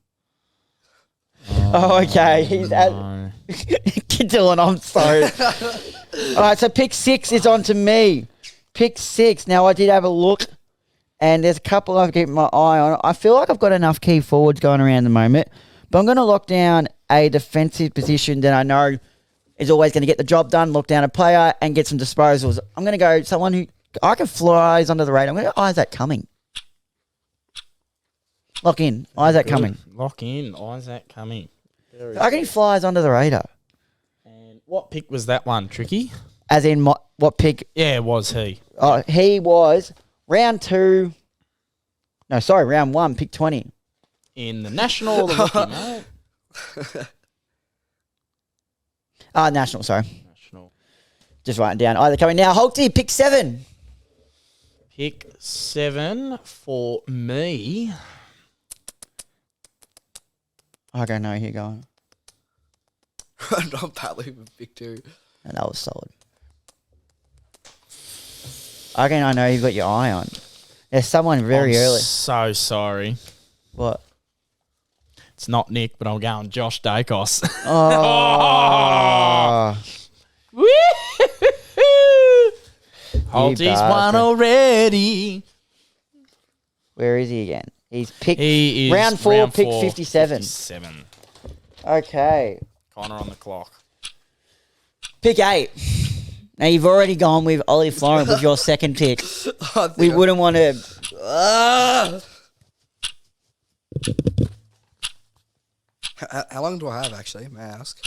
Oh, okay. He's at No. Dylan. I'm sorry. All right, so pick 6 is on to me. Pick 6. Now I did have a look, and there's a couple I've kept my eye on. I feel like I've got enough key forwards going around the moment, but I'm going to lock down a defensive position that I know is always going to get the job done. Lock down a player and get some disposals. I'm going to go someone who I can flies under the radar. I'm going to go Isaac Cumming. Lock in. Isaac Cumming. Lock in. Isaac Cumming. I reckon he flies under the radar. And what pick was that one, Tricky? As in what pick? Yeah, was he? He was round 2. No, sorry, round 1, pick 20. In the National or the Rookie, mate? National, sorry. National. Just writing down. Either coming now. Holty, pick 7. Pick 7 for me. Okay, no, here going. Not badly with pick 2. And that was solid. Okay, I know you've got your eye on. There's someone very early. So sorry. What? It's not Nick, but I'm going Josh Dacos. Oh. Holty's bastard. won already. Where is he again? He's picked He is round 4, pick 57. 57. Okay. Connor on the clock. Pick 8. Now you've already gone with Ollie Florent with your second pick. We wouldn't want to. How long do I have, actually? May I ask?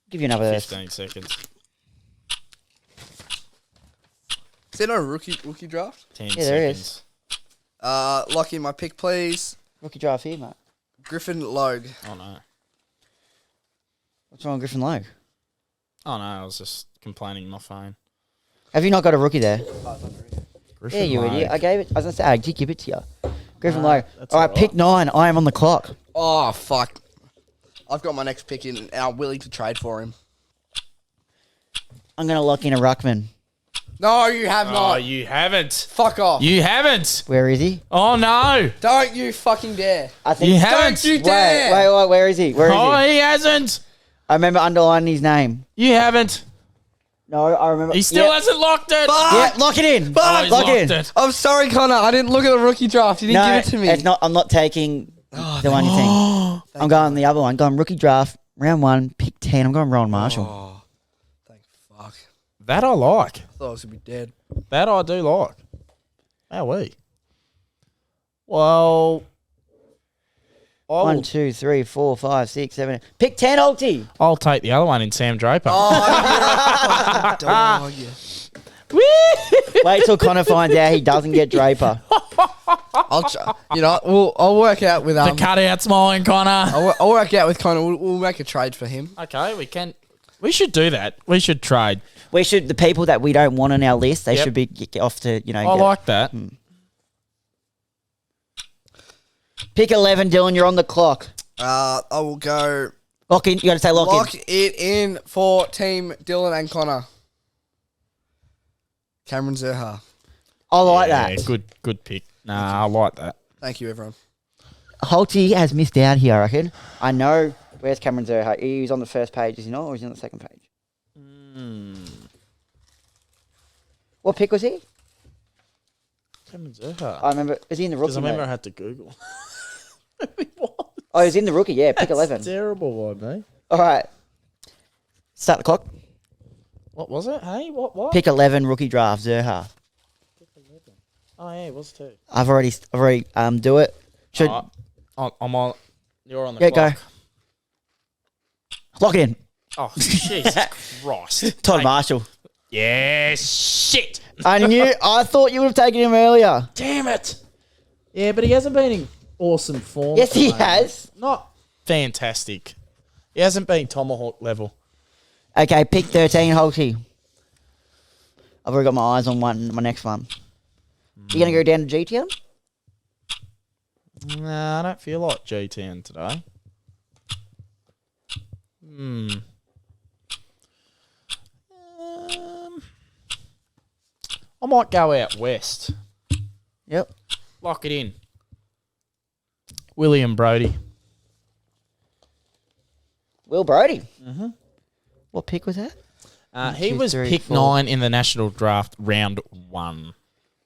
Give you another 15 seconds. Is there no rookie draft? 10 Yeah, there seconds. Lock in my pick, please. rookie draft here, mate. Griffin Logue. Oh, no. What's wrong with Griffin Logue? Oh, no, I was just complaining on my phone. Have you not got a rookie there? Griffin Yeah, you Logue. idiot. I gave it. I was going to say, I did give it to you. Griffin Logue. that's All right, all right. pick 9. I am on the clock. Oh, fuck. I've got my next pick in and I'm willing to trade for him. I'm going to lock in a ruckman. No, you have Oh, not. you haven't. Fuck off. You haven't. Where is he? Oh, no. Don't you fucking dare. I think. You haven't. Don't you dare. Wait. Where is he? Where is Oh, he? he hasn't. I remember underlining his name. You haven't. No, I remember. He still hasn't locked it. Yeah, lock it in. Oh, he's lock locked it in. it. I'm sorry, Connor. I didn't look at the rookie draft. You didn't No, give it to me. it's not. I'm not taking the one you think. I'm going the other one. Going rookie draft, round 1, pick 10. I'm going Ron Marshall. Oh, thank fuck. That I like. I thought I was going to be dead. That I do like. How we? Well, I 1, will, 2, 3, 4, 5, 6, 7. Pick 10, Alty. I'll take the other one in Sam Draper. Oh, dog. Wait till Connor finds out he doesn't get Draper. I'll work out with The cutout's mine, Connor. I'll work out with Connor. We'll make a trade for him. Okay, we can. We should do that. We should trade. We should. The people that we don't want on our list, they Yep. should be get off to I get. like that. Pick 11, Dylan. You're on the clock. I will go Lock in. You got to say lock lock in. it in for Team Dylan and Connor. Cameron Zerha. I like Yeah, that. good pick. Nah, I like that. Thank you, everyone. Holty has missed out here, I reckon. I know. Where's Cameron Zerha? He's on the first page, is he not? Or is he on the second page? What pick was he? Cameron Zerha. I remember. Is he in the rookie? Because I remember I mate? had to Google. Oh, he's in the rookie. Yeah, pick 11. Terrible by me. All right. Start the clock. What was it? Hey, what? Pick 11, rookie draft, Zerha. Oh yeah, it was too. I've already do it. Should I'm on. You're on the yeah, clock. go. Lock it in. Oh, Jesus Christ. Todd Mate. Marshall. Yeah, shit. I thought you would have taken him earlier. Damn it. Yeah, but he hasn't been in awesome form. Yes, he at the moment. has. Not fantastic. He hasn't been Tomahawk level. Okay, pick 13, Holty. I've already got my eyes on my next one. You gonna go down to GTM? Nah, I don't feel like G10 today. I might go out west. Yep. Lock it in. William Brody. Will Brody. Mm-hmm. What pick was that? He 2, was 3, pick 4. 9 in the national draft, round 1.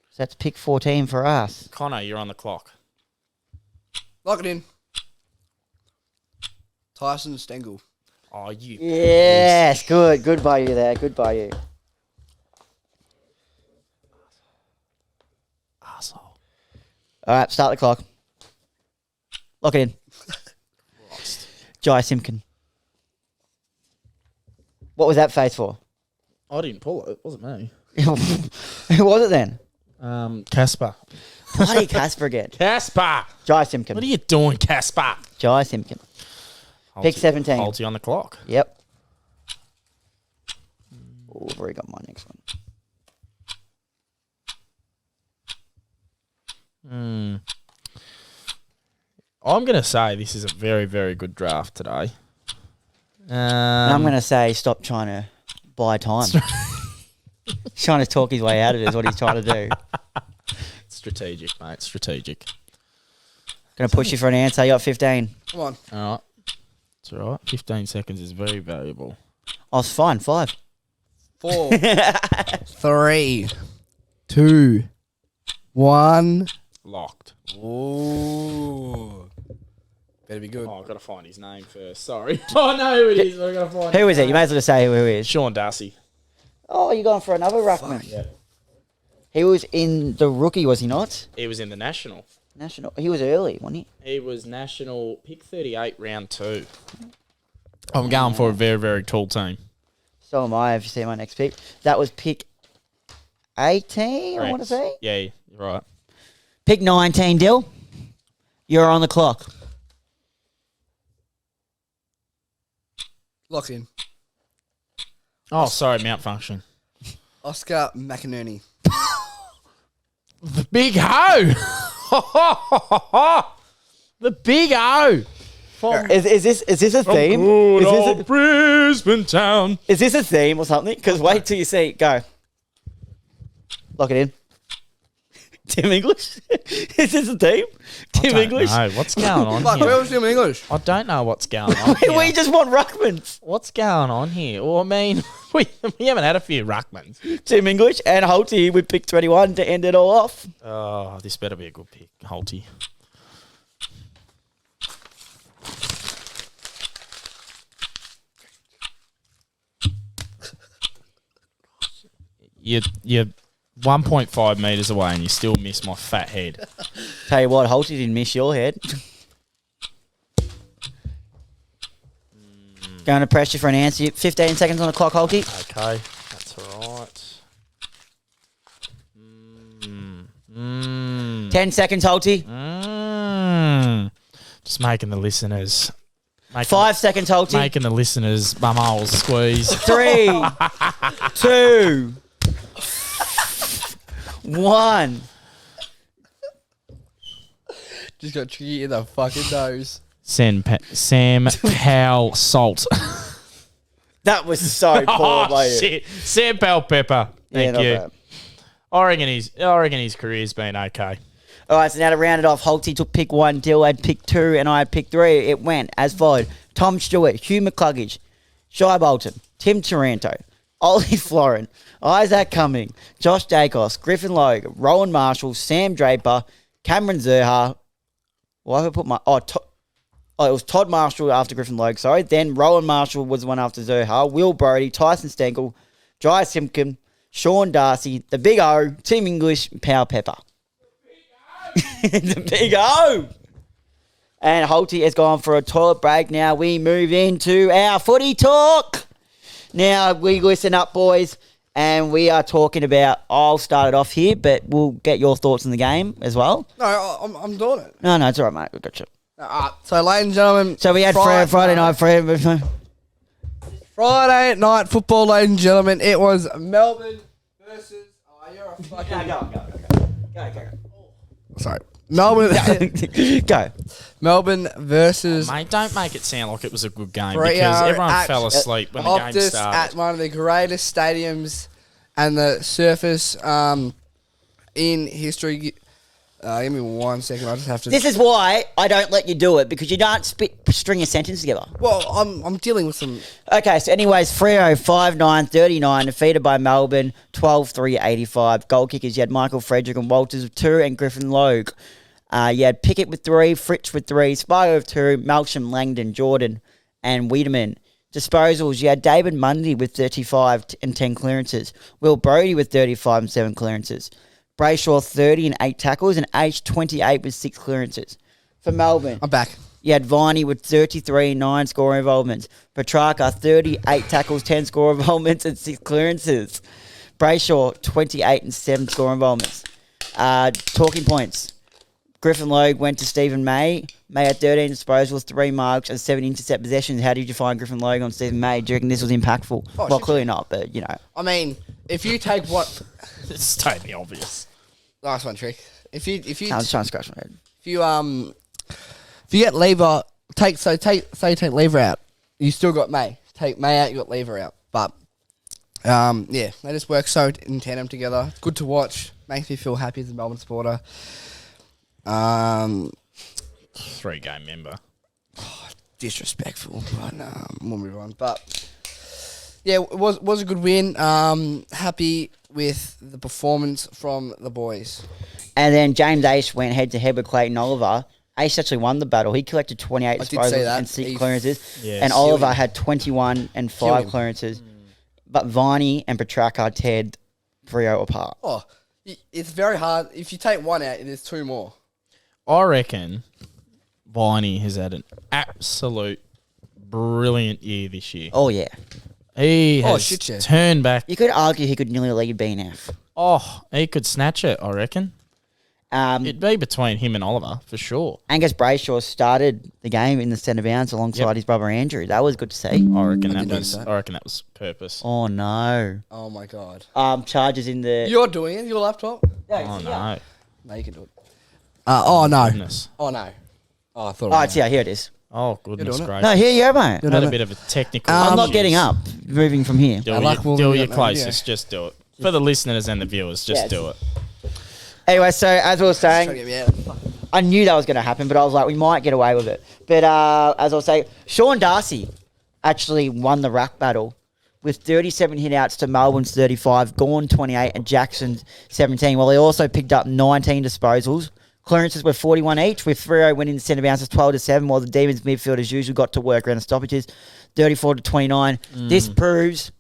So that's pick 14 for us. Connor, you're on the clock. Lock it in. Tyson Stengel. Oh, you. Yes, good. Good by you there. Good by you. Arsehole. All right, start the clock. Lock it in. Jai Simpkin. What was that face for? I didn't pull it. It wasn't me. Who was it then? Casper. Bloody Casper again. Casper! Jai Simpkin. What are you doing, Casper? Jai Simpkin. Pick 17. Holty on the clock. Yep. Oh, I've already got my next one. I'm going to say this is a very, very good draft today. And I'm going to say stop trying to buy time. He's trying to talk his way out of it is what he's trying to do. Strategic, mate. Strategic. Going to push you for an answer. You got 15. Come on. All right. It's all right. 15 seconds is very valuable. Oh, it's fine. 5. 4, 3, 2, 1. Locked. Ooh. Better be good. Oh, I've got to find his name first. Sorry. Oh, no, who it is. I've got to find Who his is it? name. You may as well just say who he is. Sean Darcy. Oh, you're going for another ruckman. Yeah. He was in the rookie, was he not? He was in the national. National. He was early, wasn't he? He was national pick 38, round 2. I'm going for a very, very tall team. So am I, if you see my next pick. That was pick 18, I want to say. Yeah, you're right. Pick 19, Dill. You're on the clock. Lock in. Oh, sorry, Mount Function. Oscar McInerney. The big O. The big O. Is this a theme? Good Is old this Brisbane town. is this a theme or something? Because wait till you see it. Go. Lock it in. Tim English? Is this a theme? Tim English? No, what's going on Fuck, where here? was Tim English? I don't know what's going on We here. just want ruckmans. What's going on here? Well, I mean, we haven't had a few ruckmans. Tim English and Holty with pick 21 to end it all off. Oh, this better be a good pick, Holty. You're 1.5 metres away and you still miss my fat head. Tell you what, Holty didn't miss your head. Going to press you for an answer. 15 seconds on the clock, Holty. Okay, that's all right. 10 seconds, Holty. Just making the listeners... 5 seconds, Holty. Making the listeners' bumholes squeeze. 3, 2, 1. Just got tricky in the fucking nose. Sam Powell Salt. That was so poor by you. Shit. Sam Powell Pepper. Thank not you. bad. I reckon his career's been okay. All right, so now to round it off, Holty took pick 1, Dill had pick 2, and I had pick 3. It went as followed. Tom Stewart, Hugh McCluggage, Shai Bolton, Tim Taranto, Ollie Florin, Isaac Cumming, Josh Dacos, Griffin Logue, Rowan Marshall, Sam Draper, Cameron Zerha. Why have I put my... it was Todd Marshall after Griffin Logue, sorry. Then Rowan Marshall was the one after Zerha, Will Brodie, Tyson Stenkel, Jai Simpkin, Sean Darcy, the Big O, Tim English, Power Pepper. The Big O. And Holty has gone for a toilet break. Now we move into our footy talk. Now we listen up, boys, and we are talking about... I'll start it off here, but we'll get your thoughts on the game as well. No, I'm doing it. No, it's all right, mate. We got you. So, ladies and gentlemen. So we had Friday night. Friday night football, ladies and gentlemen. It was Melbourne versus... Oh, you're a fucking... Go. Sorry. Melbourne... Go. Melbourne versus... Mate, don't make it sound like it was a good game Freo because everyone at fell asleep when the game Optus started. at one of the greatest stadiums and the surface in history. Give me 1 second. I just have to... This is why I don't let you do it, because you don't string a sentence together. Well, I'm dealing with some... Okay, so anyways, Freo 5-9-39, defeated by Melbourne 12-3-85. Goal kickers, you had Michael Frederick and Walters with 2 and Griffin Logue. You had Pickett with 3, Fritsch with 3, Spargo with 2, Malcolm, Langdon, Jordan and Wiedemann. Disposals, you had David Mundy with 35 and 10 clearances. Will Brodie with 35 and 7 clearances. Brayshaw 30 and 8 tackles, and H 28 with 6 clearances. For Melbourne, I'm back. you had Viney with 33, 9 score involvements. Petrarca 38 tackles, 10 score involvements, and 6 clearances. Brayshaw 28 and 7 score involvements. Talking points. Griffin Logue went to Stephen May. May had 13 disposals, 3 marks, and 7 intercept possessions. How did you find Griffin Logue on Stephen May? Do you reckon this was impactful? Well, clearly not, but, you know. I mean, if you take what... It's totally obvious. Nice one, Trick. If you I was trying to scratch my head. if you get Lever, say you take Lever out, you still got May. Take May out, you got Lever out. But yeah, they just work so in tandem together. Good to watch. Makes me feel happy as a Melbourne supporter. 3-game member. Disrespectful, but we'll move on. But yeah, it was a good win. Happy with the performance from the boys. And then James Ace went head-to-head with Clayton Oliver. Ace actually won the battle. He collected 28 disposals and 6 clearances. Yeah, and Oliver had 21 and 5 him. clearances. But Viney and Petrarca teared Freo apart. Oh, it's very hard. If you take one out, there's 2 more. I reckon Viney has had an absolute brilliant year this year. Oh, yeah. He has shit, yeah. turned back. You could argue he could nearly lead BNF. Oh, he could snatch it, I reckon. It'd be between him and Oliver, for sure. Angus Brayshaw started the game in the centre bounce alongside his brother Andrew. That was good to see. I reckon that was purpose. Oh, no. Oh, my God. Charges in the... You're doing it? Your laptop? Oh, no. No, you can do it. Oh, no. Goodness. Oh, no. Oh, I thought Oh, it's here. Here it is. Oh, goodness gracious. No, here you go, mate. Had a bit of a technical I'm not issues. getting up. Moving from here. Do your closest. Just do it. For the listeners and the viewers, just do it. Anyway, so as we were saying, I knew that was going to happen, but I was like, we might get away with it. But as I was saying, Sean Darcy actually won the ruck battle with 37 hit-outs to Melbourne's 35, Gawn 28 and Jackson 17, while he also picked up 19 disposals. Clearances were 41 each, with Freo winning the centre bounces 12-7, while the Demons midfield, as usual, got to work around the stoppages 34-29. This proves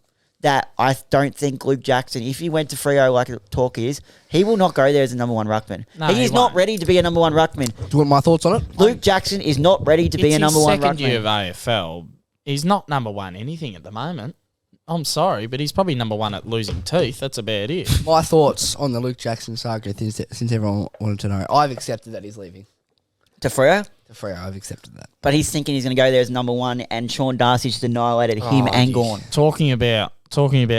that I don't think Luke Jackson, if he went to Freo like talk is, he will not go there as a number one ruckman. No, he is not won't. ready to be a number one ruckman. Do you want my thoughts on it? Luke Jackson is not ready to be a number one second year ruckman. of AFL. He's not number one anything at the moment. I'm sorry, but he's probably number one at losing teeth. That's about it. My thoughts on the Luke Jackson saga, since everyone wanted to know. I've accepted that he's leaving. To Freo? To Freo, I've accepted that. But he's thinking he's going to go there as number one, and Sean Darcy just annihilated him and Gawn. Talking about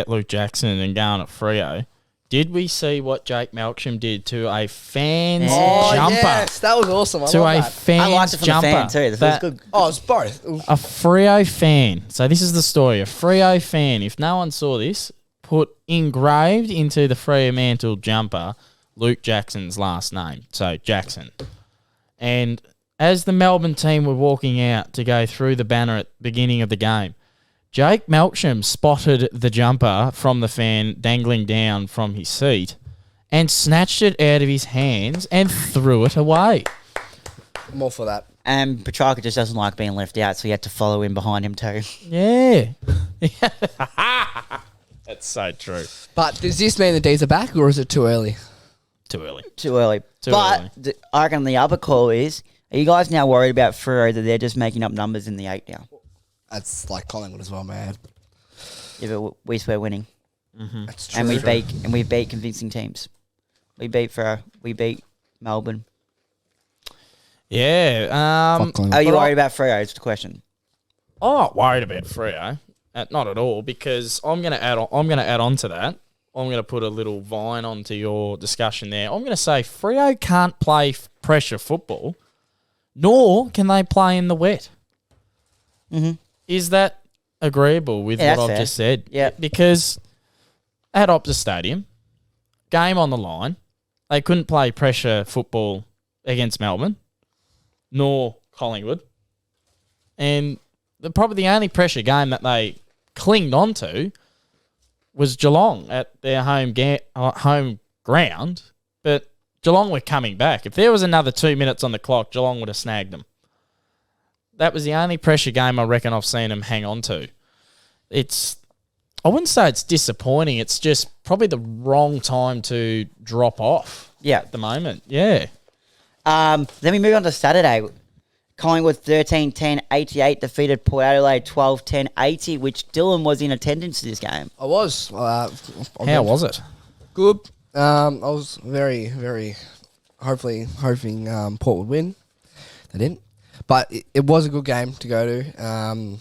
Luke Jackson and going at Freo, did we see what Jake Melksham did to a fan's jumper? Yes, that was awesome. I To love a that. fan's I liked it from jumper. the fan too. That was good. Oh, it's both. A Freo fan. So this is the story. A Freo fan. If no one saw this, put engraved into the Freo mantle jumper Luke Jackson's last name. So Jackson. And as the Melbourne team were walking out to go through the banner at the beginning of the game, Jake Melksham spotted the jumper from the fan dangling down from his seat and snatched it out of his hands and threw it away. I'm all for that. And Petrarca just doesn't like being left out, so he had to follow in behind him too. Yeah. That's so true. But does this mean the D's are back, or is it too early? Too early. Too early. Too but early. I reckon the other call is, are you guys now worried about Freo that they're just making up numbers in the 8 now? That's like Collingwood as well, man. Yeah, but we swear winning. That's true. And we beat convincing teams. We beat Freo. We beat Melbourne. Yeah. Fuck Collingwood. Are you But worried about Freo? It's the question. I'm not worried about Freo. Not at all, because I'm going to add on to that. I'm going to put a little vine onto your discussion there. I'm going to say Freo can't play pressure football, nor can they play in the wet. Mm-hmm. Is that agreeable with Yeah, what that's I've fair. just said? Yeah. Because at Optus Stadium, game on the line, they couldn't play pressure football against Melbourne, nor Collingwood. And probably the only pressure game that they clinged onto was Geelong at their home ground. But Geelong were coming back. If there was another 2 minutes on the clock, Geelong would have snagged them. That was the only pressure game I reckon I've seen them hang on to. I wouldn't say it's disappointing. It's just probably the wrong time to drop off. Yeah. At the moment. Yeah. Then we move on to Saturday. Collingwood 13-10-88 defeated Port Adelaide 12-10-80, which Dylan was in attendance to this game. I was. How was it? Good. I was very, very hoping Port would win. They didn't. But it was a good game to go to.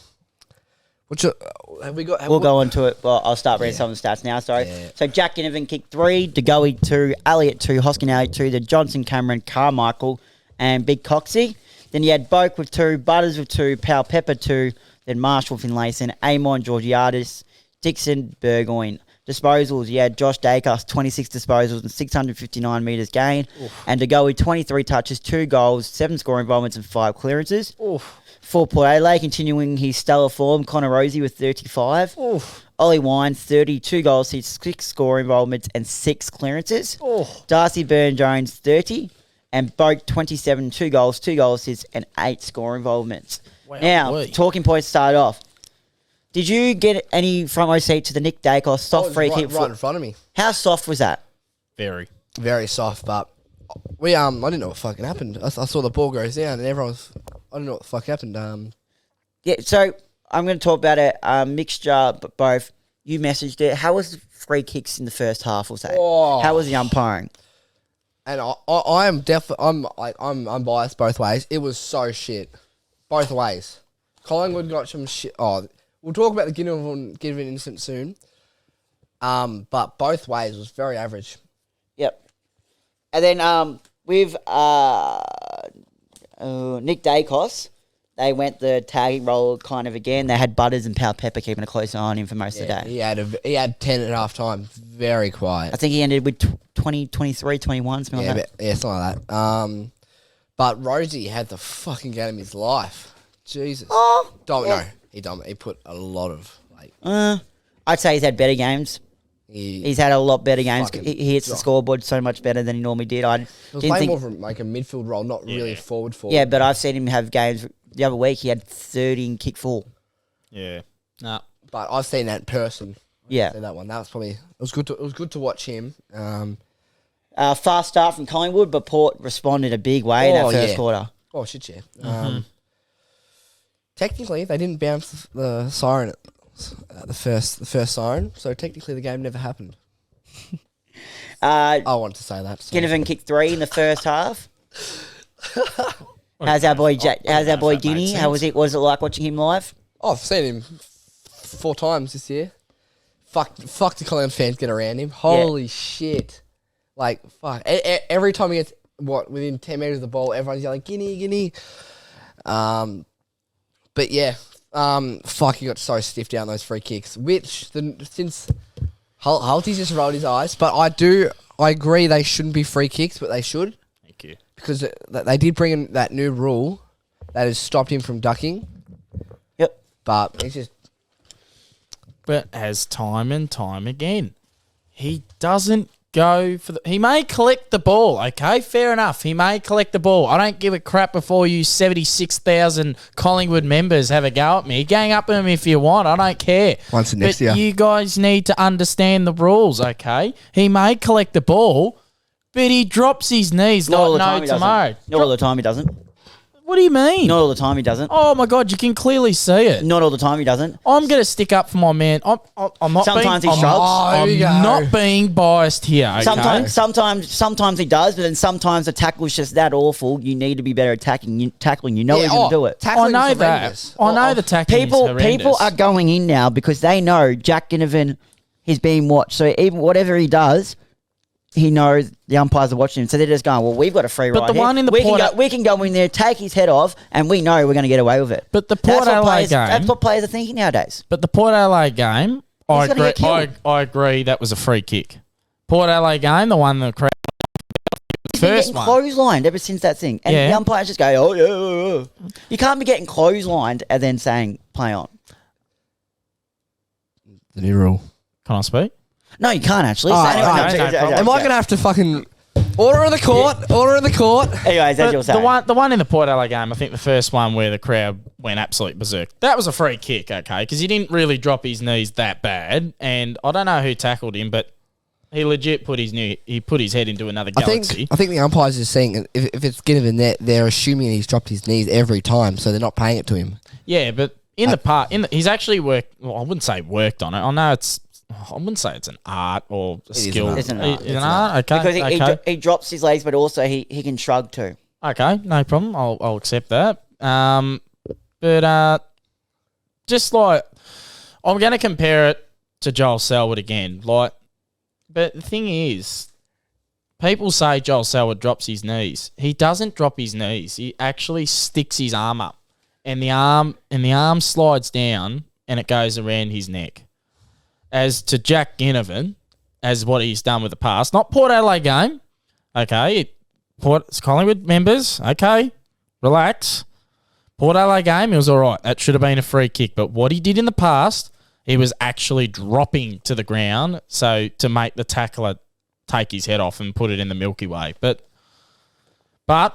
Have we got? We'll go on to it, but I'll start reading some of the stats now. Sorry. Yeah. So Jack Ginnivan kicked 3, DeGoey 2, Elliott 2, Hoskin Elliott 2, the Johnson, Cameron, Carmichael, and Big Coxie. Then you had Boak with 2, Butters with 2, Powell Pepper 2, then Marshall, Finlayson, Amon, Georgiadis, Dixon, Burgoyne. Disposals, you had Josh Dacus, 26 disposals and 659 metres gained. And DeGoey, 23 touches, 2 goals, 7 scoring involvements and 5 clearances. For Port Adelaide, continuing his stellar form, Connor Rosie with 35. Ollie Wine, 32 goals, 6 scoring involvements and 6 clearances. Darcy Byrne-Jones, 30. And Boak, 27, 2 goals, 2 goal assists and 8 scoring involvements. Wow, Now, boy. talking points start off. Did you get any front row seat to the Nick Dacos soft free kick? right in front of me. How soft was that? Very. Very soft, but I didn't know what fucking happened. I saw the ball goes down and everyone was. I don't know what the fuck happened. Yeah, so I'm going to talk about it. Mixture, but both. You messaged it. How was the free kicks in the first half, we'll say? Oh. How was the umpiring? And I am definitely I'm biased both ways. It was so shit, both ways. Collingwood got some shit. Oh, we'll talk about the Ginnivan incident soon. But both ways was very average. Yep. And then with Nick Dacos, they went the tagging role kind of again. They had Butters and Pal Pepper keeping a close eye on him for most of the day. He had 10 at half time. Very quiet. I think he ended with 20, 23, 21, something like that. Something like that. But Rosie had the fucking game of his life. Jesus. Oh, No, he put a lot of I'd say he's had better games. He's had a lot better games. He hits the scoreboard so much better than he normally did. He was playing more from like a midfield role, not really forward. Yeah, but I've seen him have games. The other week he had 30 and kick 4. Yeah. No. But I've seen that in person. Yeah. That one. That was probably it was good to watch him. Fast start from Collingwood, but Port responded a big way in that first quarter. Oh shit, yeah. Technically, they didn't bounce the siren at the first siren, so technically the game never happened. I want to say that. Ginnivan kicked 3 in the first half. How's our boy Guinea? How was it? Was it like watching him live? Oh, I've seen him 4 times this year. Fuck the Collingwood fans get around him. Holy shit. Like, fuck. Every time he gets, within 10 metres of the ball, everyone's yelling, Guinea. But yeah, he got so stiff down those free kicks, which since Hulty's just rolled his eyes, but I agree they shouldn't be free kicks, but they should. Thank you. Because they did bring in that new rule that has stopped him from ducking. Yep. But it's just... But as time and time again, he doesn't go for he may collect the ball, okay? Fair enough. He may collect the ball. I don't give a crap before you 76,000 Collingwood members have a go at me. Gang up at him if you want. I don't care. Once next year. You guys need to understand the rules, okay? He may collect the ball, but he drops his knees Not all the like time no he tomorrow. doesn't. Not all the time he doesn't. What do you mean? Not all the time he doesn't. Oh my God, you can clearly see it. Not all the time he doesn't. I'm going to stick up for my man. I'm not Sometimes being, he struggles. I'm not being biased here. Okay? Sometimes he does, but then sometimes the tackle's just that awful. You need to be better at tackling. You know he's going to do it. I know that. I know the tackling is horrendous. People are going in now because they know Jack Ginnivan is being watched. So even whatever he does, he knows the umpires are watching him. So they're just going, well, we've got a free ride here. We can go in there, take his head off, and we know we're going to get away with it. But the Port Adelaide game... That's what players are thinking nowadays. But the Port Adelaide game, I agree that was a free kick. Port Adelaide game, the one the crowd... First one. Clotheslined ever since that thing. And the umpires just go, oh, yeah. You can't be getting clotheslined and then saying, play on. The new rule. Can I speak? No, you can't actually. Am I going to have to fucking... Order in the court. Anyways, as you're saying. The one in the Port Adelaide game, I think the first one where the crowd went absolute berserk, that was a free kick, okay? Because he didn't really drop his knees that bad. And I don't know who tackled him, but he legit put his head into another galaxy. I think the umpires are saying if it's Ginnivan, they're assuming he's dropped his knees every time, so they're not paying it to him. Yeah, but he's actually worked... Well, I wouldn't say worked on it. I know I wouldn't say it's an art or a skill. It's an art. It's an art. Okay. Because he drops his legs, but also he can shrug too. Okay, no problem. I'll accept that. But just like I'm going to compare it to Joel Selwood again. Like, but the thing is, people say Joel Selwood drops his knees. He doesn't drop his knees. He actually sticks his arm up, and the arm slides down, and it goes around his neck. As to Jack Ginnivan, as what he's done with the past, not Port Adelaide game, okay, Collingwood members, okay, relax. Port Adelaide game, he was all right. That should have been a free kick. But what he did in the past, he was actually dropping to the ground so to make the tackler take his head off and put it in the Milky Way. But I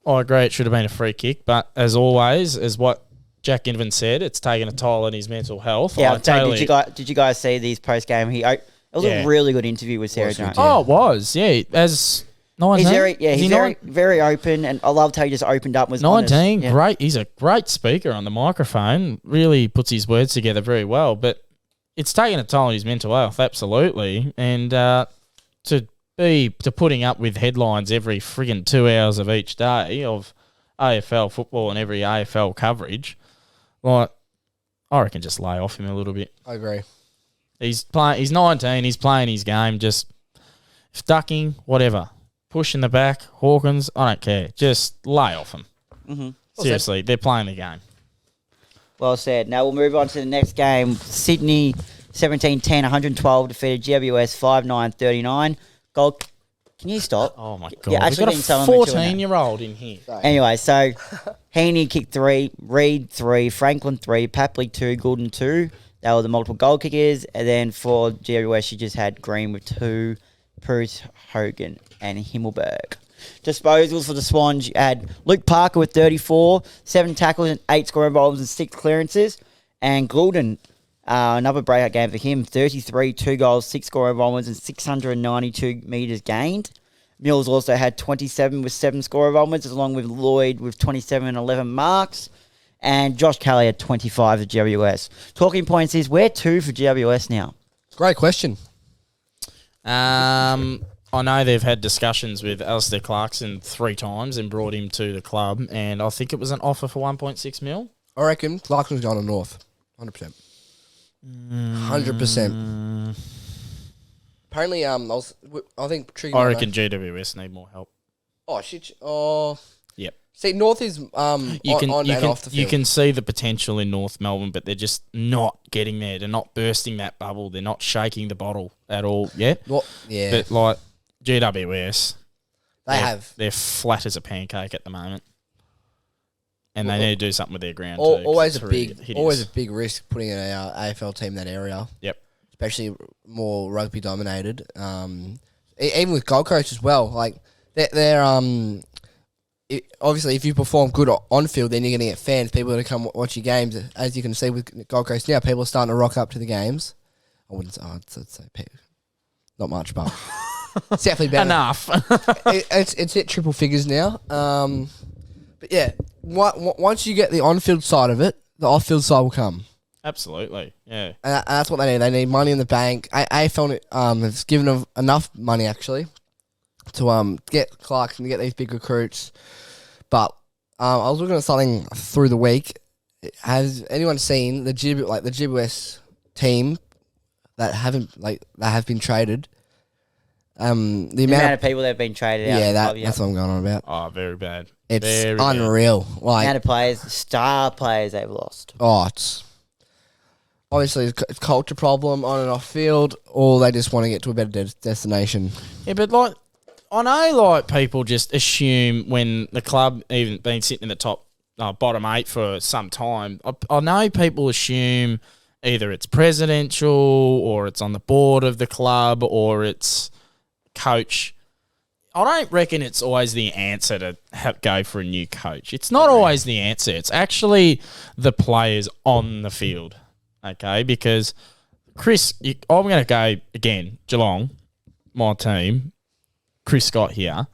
agree it should have been a free kick. But as always, as what Jack Ginnivan said, it's taken a toll on his mental health. Yeah, did you guys see these post game? It was a really good interview with Sarah Jones. Oh, it was, yeah. As 19, he's very open, and I loved how he just opened up. Was 19, honest. great. He's a great speaker on the microphone. Really puts his words together very well. But it's taken a toll on his mental health, absolutely. And to to putting up with headlines every friggin' 2 hours of each day of AFL football and every AFL coverage, like, I reckon just lay off him a little bit. I agree. He's 19, he's playing his game, just ducking, whatever. Push in the back, Hawkins, I don't care. Just lay off him. Mm-hmm. Seriously, they're playing the game. Well said. Now we'll move on to the next game. Sydney 17-10, 112 defeated GWS 5-9-39. Goal. Can you stop? Oh, my God. Yeah, We've got a actually 14-year-old in here. Anyway, so Heaney kicked 3, Reed 3, Franklin 3, Papley 2, Goulden 2. They were the multiple goal kickers. And then for GWS, you just had Green with 2, Bruce, Hogan, and Himmelberg. Disposals for the Swans, you had Luke Parker with 34, 7 tackles and 8 scoring involvements and 6 clearances. And Goulden, another breakout game for him, 33, 2 goals, 6 scoring involvements and 692 metres gained. Mills also had 27 with 7 scoring involvements, along with Lloyd with 27 and 11 marks. And Josh Kelly had 25 for GWS. Talking points is, where to for GWS now? Great question. I know they've had discussions with Alistair Clarkson 3 times and brought him to the club, and I think it was an offer for 1.6 mil. I reckon Clarkson's going to North. 100%. 100%. Apparently, I think Trigger. I reckon GWS need more help. Oh shit! Oh. Yep. See, North is on and off the field. You can see the potential in North Melbourne, but they're just not getting there. They're not bursting that bubble. They're not shaking the bottle at all yet. Well, yeah. But like GWS, they're flat as a pancake at the moment, and they need to do something with their ground too. Always a big risk putting an AFL team in that area. Yep. Especially more rugby dominated. Even with Gold Coast as well. Like they're obviously, if you perform good on field, then you're going to get fans, people that come watch your games. As you can see with Gold Coast now, people are starting to rock up to the games. I wouldn't say, not much, but it's definitely better. Enough. It's hit triple figures now. But yeah, once you get the on-field side of it, the off-field side will come. Absolutely, yeah. And that's what they need. They need money in the bank. AFL has given them enough money, actually, to get Clarkson, to get these big recruits. But I was looking at something through the week. Has anyone seen the GWS team that have been traded? The amount of people that have been traded out. Yeah, that's what I'm going on about. Oh, very bad. It's very unreal. Bad. The amount of players, star players they've lost. Oh, it's obviously it's a culture problem on and off field, or they just want to get to a better destination. Yeah, but like, I know, like, people just assume when the club even been sitting in the top, bottom 8 for some time, I know people assume either it's presidential or it's on the board of the club or it's coach. I don't reckon it's always the answer to go for a new coach. It's not always the answer. It's actually the players on the field, okay? Because Chris, I'm going to go again, Geelong, my team, Chris Scott here.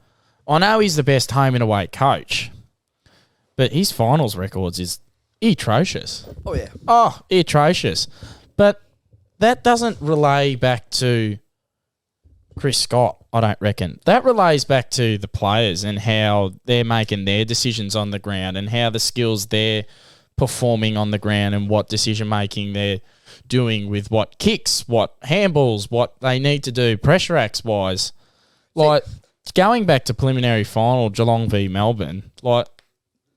I know he's the best home and away coach, but his finals records is atrocious. Oh, yeah. Oh, atrocious. But that doesn't relay back to Chris Scott, I don't reckon. That relays back to the players and how they're making their decisions on the ground and how the skills they're performing on the ground and what decision-making they're doing with what kicks, what handballs, what they need to do pressure acts-wise. Like, going back to preliminary final, Geelong v Melbourne, like,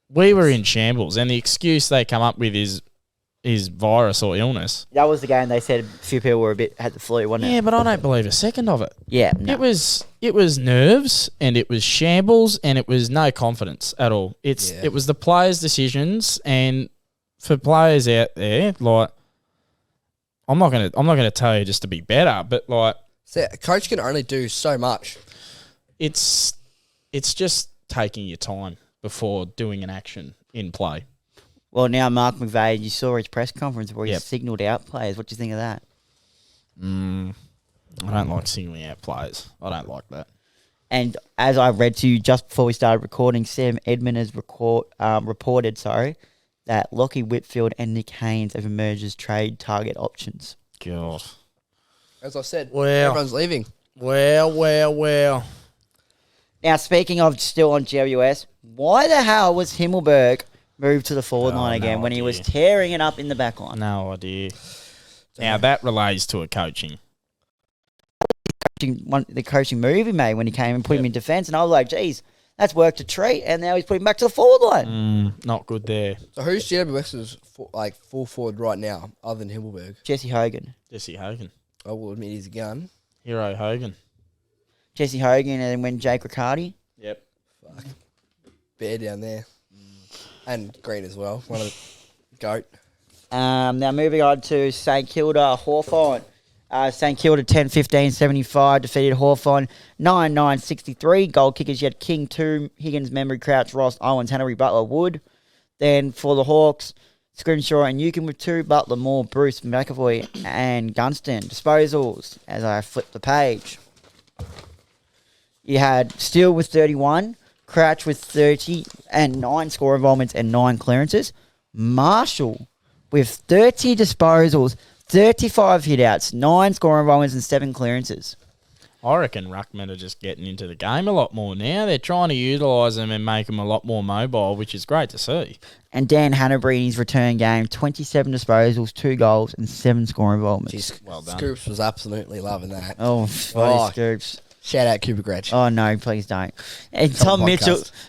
we were in shambles, and the excuse they come up with is virus or illness. That was the game they said a few people were had the flu, wasn't it? Yeah, but I don't believe a second of it. Yeah, no. It was nerves, and it was shambles, and it was no confidence at all. It was the players' decisions, and for players out there, like, I'm not gonna tell you just to be better, but like, so a coach can only do so much. It's just taking your time before doing an action in play. Well, now Mark McVeigh, you saw his press conference where he signalled out players. What do you think of that? I don't like singling out players. I don't like that. And as I read to you just before we started recording, Sam Edmund has reported that Lockie Whitfield and Nick Haynes have emerged as trade target options. God. As I said, well, everyone's leaving. Well. Now, speaking of still on GWS, why the hell was Himmelberg moved to the forward line again when he was tearing it up in the back line? No idea. Now, that relates to a coaching. The coaching move he made when he came and put him in defence, and I was like, geez, that's worked a treat, and now he's putting him back to the forward line. Not good there. So who's GWS's full forward right now, other than Himmelberg? Jesse Hogan. Jesse Hogan. I will admit he's a gun. Hero Hogan. Jesse Hogan, and then when Jake Riccardi. Yep. Fuck. Bear down there. And Green as well. One of the GOAT. Now moving on to St Kilda Hawthorn. St Kilda 10-15-75 defeated Hawthorn 9-9-63. Goal kickers, you had King 2, Higgins, Memory, Crouch, Ross, Owens, Henry, Butler, Wood. Then for the Hawks, Scrimshaw and Newcombe with 2, Butler, Moore, Bruce, McAvoy, and Gunston. Disposals, as I flip the page. You had Steele with 31, Crouch with 30, and 9 score involvements and 9 clearances. Marshall with 30 disposals, 35 hitouts, 9 score involvements, and 7 clearances. I reckon Ruckman are just getting into the game a lot more now. They're trying to utilise them and make them a lot more mobile, which is great to see. And Dan Hannabury in his return game, 27 disposals, 2 goals, and 7 score involvements. Jeez, Well done. Scoops was absolutely loving that. Oh, bloody Scoops. Shout out Cooper Gretsch. Oh, no, please don't. And Come on,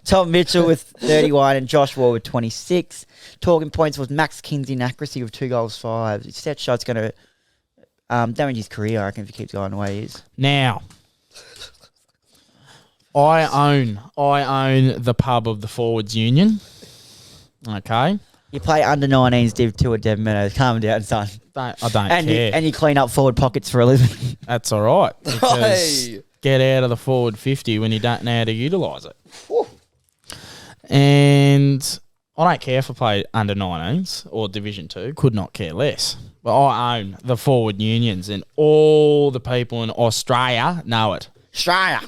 Tom Mitchell with 31 and Josh Ward with 26. Talking points was Max Kinsey in accuracy with 2 goals, 5. His set shot's going to damage his career, I reckon, if he keeps going the way he is. Now, I own the pub of the Forwards Union. Okay. You play under 19s Div 2 at Devon Meadows. Calm down, son. I don't care. And you clean up forward pockets for a living. That's all right. Because Hey. get out of the forward 50 when you don't know how to utilise it. And I don't care if I play under 19s or Division 2. Could not care less. But I own the Forward Unions, and all the people in Australia know it. Australia.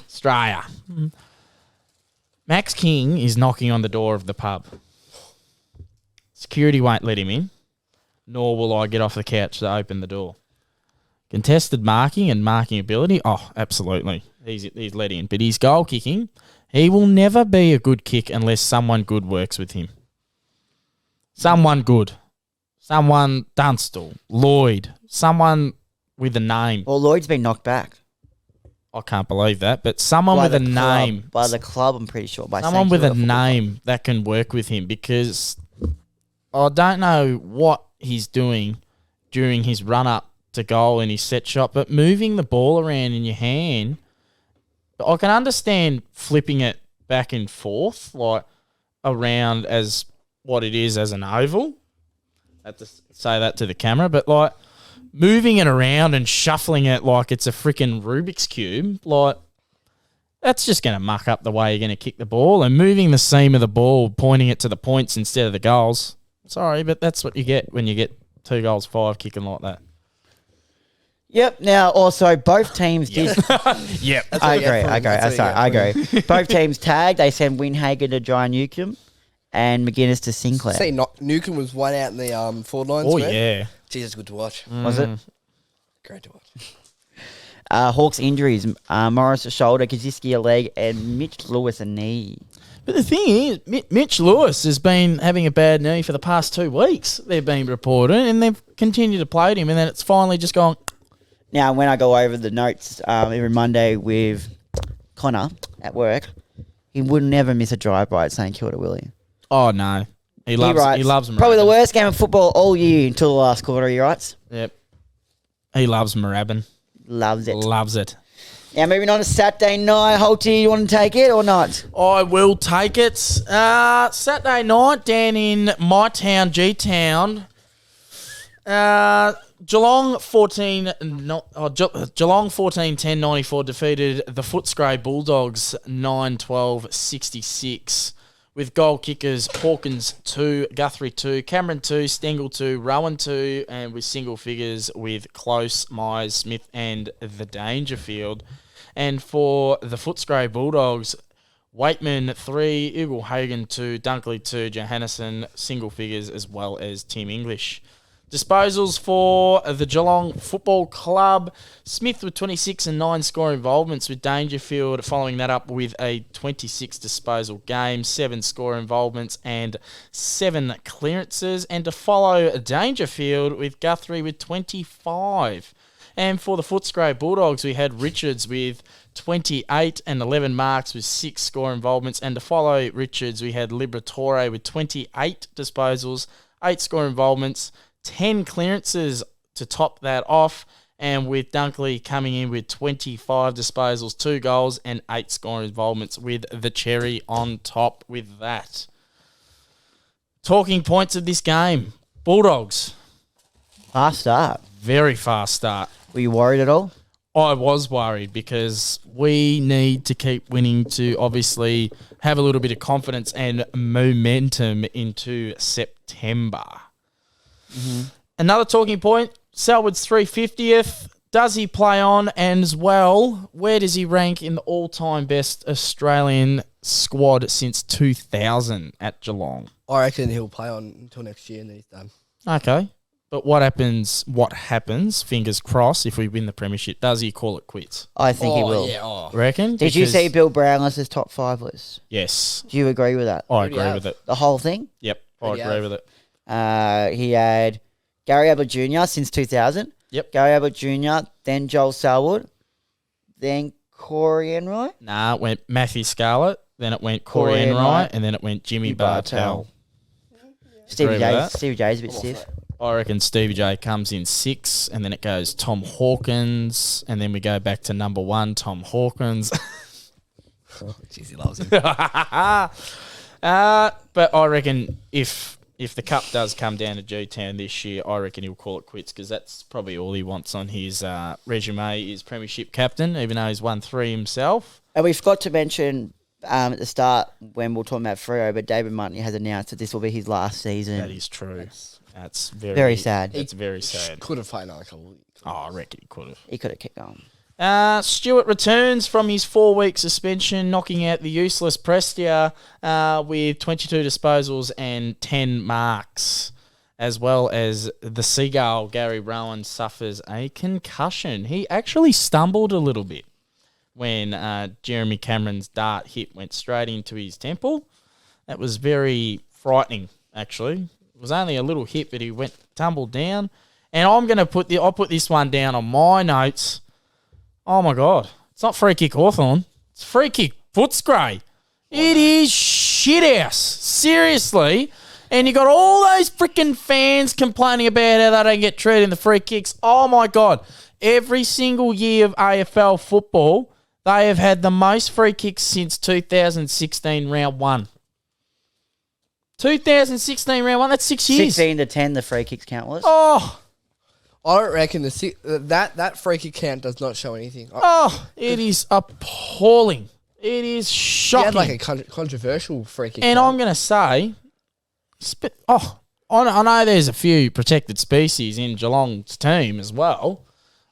Max King is knocking on the door of the pub. Security won't let him in, nor will I get off the couch to open the door. Contested marking and marking ability, oh, absolutely. He's let in. But his goal kicking, he will never be a good kick unless someone good works with him. Someone good. Someone Dunstall, Lloyd, someone with a name. Well, Lloyd's been knocked back. I can't believe that, but someone with a name. By the club, I'm pretty sure. By someone with a name that can work with him, because I don't know what he's doing during his run-up to goal in his set shot, but moving the ball around in your hand, I can understand flipping it back and forth, like around as what it is as an oval. I have to say that to the camera, but like moving it around and shuffling it like it's a freaking Rubik's Cube, like that's just going to muck up the way you're going to kick the ball. And moving the seam of the ball, pointing it to the points instead of the goals. Sorry, but that's what you get when you get 2 goals, 5 kicking like that. Yep. Now, also, both teams did. Yep. I agree. Both teams tagged. They sent Winhagen to John Newcombe and McGuinness to Sinclair. See, Newcombe was one out in the forward lines. Oh, man. yeah. Jesus, good to watch. Was it? Great to watch. Hawks injuries. Morris a shoulder, Kaziski a leg, and Mitch Lewis a knee. But the thing is, Mitch Lewis has been having a bad knee for the past 2 weeks. They've been reported, and they've continued to play him, and then it's finally just gone. Now, when I go over the notes every Monday with Connor at work, he would never miss a drive-by at St Kilda, will he? Oh, no. He loves Marabin. Probably the worst game of football all year until the last quarter, he writes. Yep. He loves Marabin. Loves it. Loves it. Now, moving on to Saturday night. Holty, you want to take it or not? I will take it. Saturday night down in my town, G-Town. Geelong 10-94 defeated the Footscray Bulldogs 9-12-66 with goal kickers Hawkins 2, Guthrie 2, Cameron 2, Stengel 2, Rowan 2, and with single figures with Close, Myers, Smith, and the Dangerfield. And for the Footscray Bulldogs, Waitman 3, Eagle Hagen 2, Dunkley 2, Johannesson single figures, as well as Tim English. Disposals for the Geelong Football Club. Smith with 26 and 9 score involvements, with Dangerfield following that up with a 26 disposal game, 7 score involvements and 7 clearances. And to follow Dangerfield with Guthrie with 25. And for the Footscray Bulldogs, we had Richards with 28 and 11 marks with 6 score involvements. And to follow Richards, we had Liberatore with 28 disposals, 8 score involvements, 10 clearances to top that off, and with Dunkley coming in with 25 disposals, 2 goals, and 8 score involvements with the cherry on top with that. Talking points of this game. Bulldogs. Fast start. Very fast start. Were you worried at all? I was worried because we need to keep winning to obviously have a little bit of confidence and momentum into September. Mm-hmm. Another talking point, Selwood's 350th. Does he play on? And as well, where does he rank in the all-time best Australian squad since 2000 at Geelong? I reckon he'll play on until next year and then he's done. Okay. But what happens, fingers crossed, if we win the premiership? Does he call it quits? I think he will. Yeah, Reckon? Did you see Bill Brownless's top 5 list? Yes. Do you agree with that? I agree with it. The whole thing? Yep, I agree with it. He had Gary Ablett Jr. since 2000. Yep. Gary Ablett Jr., then Joel Selwood, then Corey Enright. Nah, it went Matthew Scarlett, then it went Corey Enright, and then it went Jimmy Bartell. Stevie J's a bit stiff. I reckon Stevie J comes in 6, and then it goes Tom Hawkins, and then we go back to number 1, Tom Hawkins. Jeez, he loves him. But I reckon if the cup does come down to G-Town this year, I reckon he'll call it quits because that's probably all he wants on his resume is premiership captain, even though he's won 3 himself. And we forgot to mention at the start when we were talking about Freo, but David Martin has announced that this will be his last season. That is true. That's very sad. It's very sad. Could have played another couple. I reckon he could have. He could have kept going. Stewart returns from his 4-week suspension, knocking out the useless Prestia with 22 disposals and 10 marks, as well as the Seagull, Gary Rowan, suffers a concussion. He actually stumbled a little bit when Jeremy Cameron's dart hit went straight into his temple. That was very frightening, actually. It was only a little hit, but he tumbled down. And I'll put this one down on my notes. Oh, my God. It's not free kick Hawthorn. It's free kick Footscray. It is shit house. Seriously. And you got all those freaking fans complaining about how they don't get treated in the free kicks. Oh, my God. Every single year of AFL football, they have had the most free kicks since 2016 round 1. 2016 round 1, that's 6 years. 16 to 10 the free kicks count was. Oh, I don't reckon that free kick count does not show anything. It is appalling. It is shocking. He had like a controversial free kick and count. I'm going to say, I know there's a few protected species in Geelong's team as well.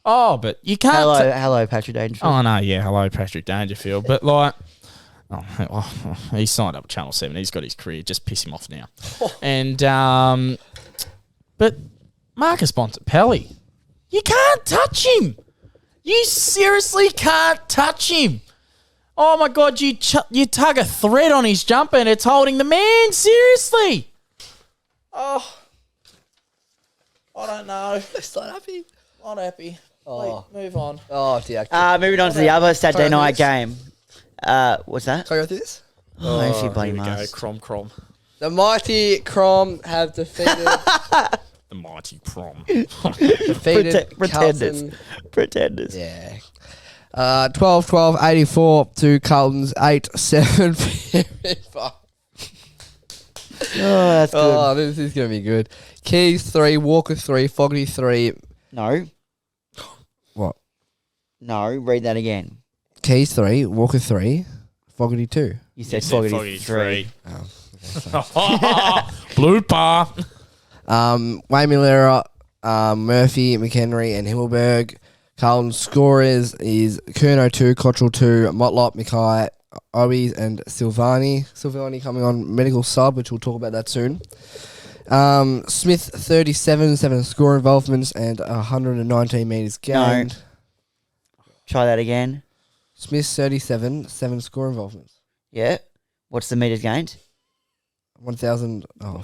Oh, but you can't. Hello, Patrick Dangerfield. Oh, no, yeah, hello, Patrick Dangerfield. But like, he signed up with Channel 7. He's got his career. Just piss him off now. And, but Marcus Bontempelli, you can't touch him. You seriously can't touch him. Oh, my God, you tug a thread on his jumper and it's holding the man. Seriously. Oh, I don't know. It's not happy. Not happy. Oh. Wait, move on. Oh, dear. Moving on to the other Saturday night game. What's that? Can I go through this? Oh, if you bloody Here we go. must. Crom. The mighty Crom have defeated The mighty Crom. Carlton. Pretenders. Yeah. 12-12-84 to Carlton's 8-7. Oh, that's good. Oh, this is going to be good. Keys 3, Walker 3, Fogarty 3. No. What? No, read that again. Keys 3, Walker 3, Fogarty 2. You said Fogarty 3. Oh, Blue bar. Wayne Millera, Murphy, McHenry, and Himmelberg. Carlton's scorers is Curnow 2, Cottrell 2, Motlop, Mackay, Owies, and Silvani. Silvani coming on medical sub, which we'll talk about that soon. Smith 37, 7 score involvements and 119 metres gained. Try that again. Smith 37, 7 score involvements. Yeah. What's the metres gained? 1,000. Oh.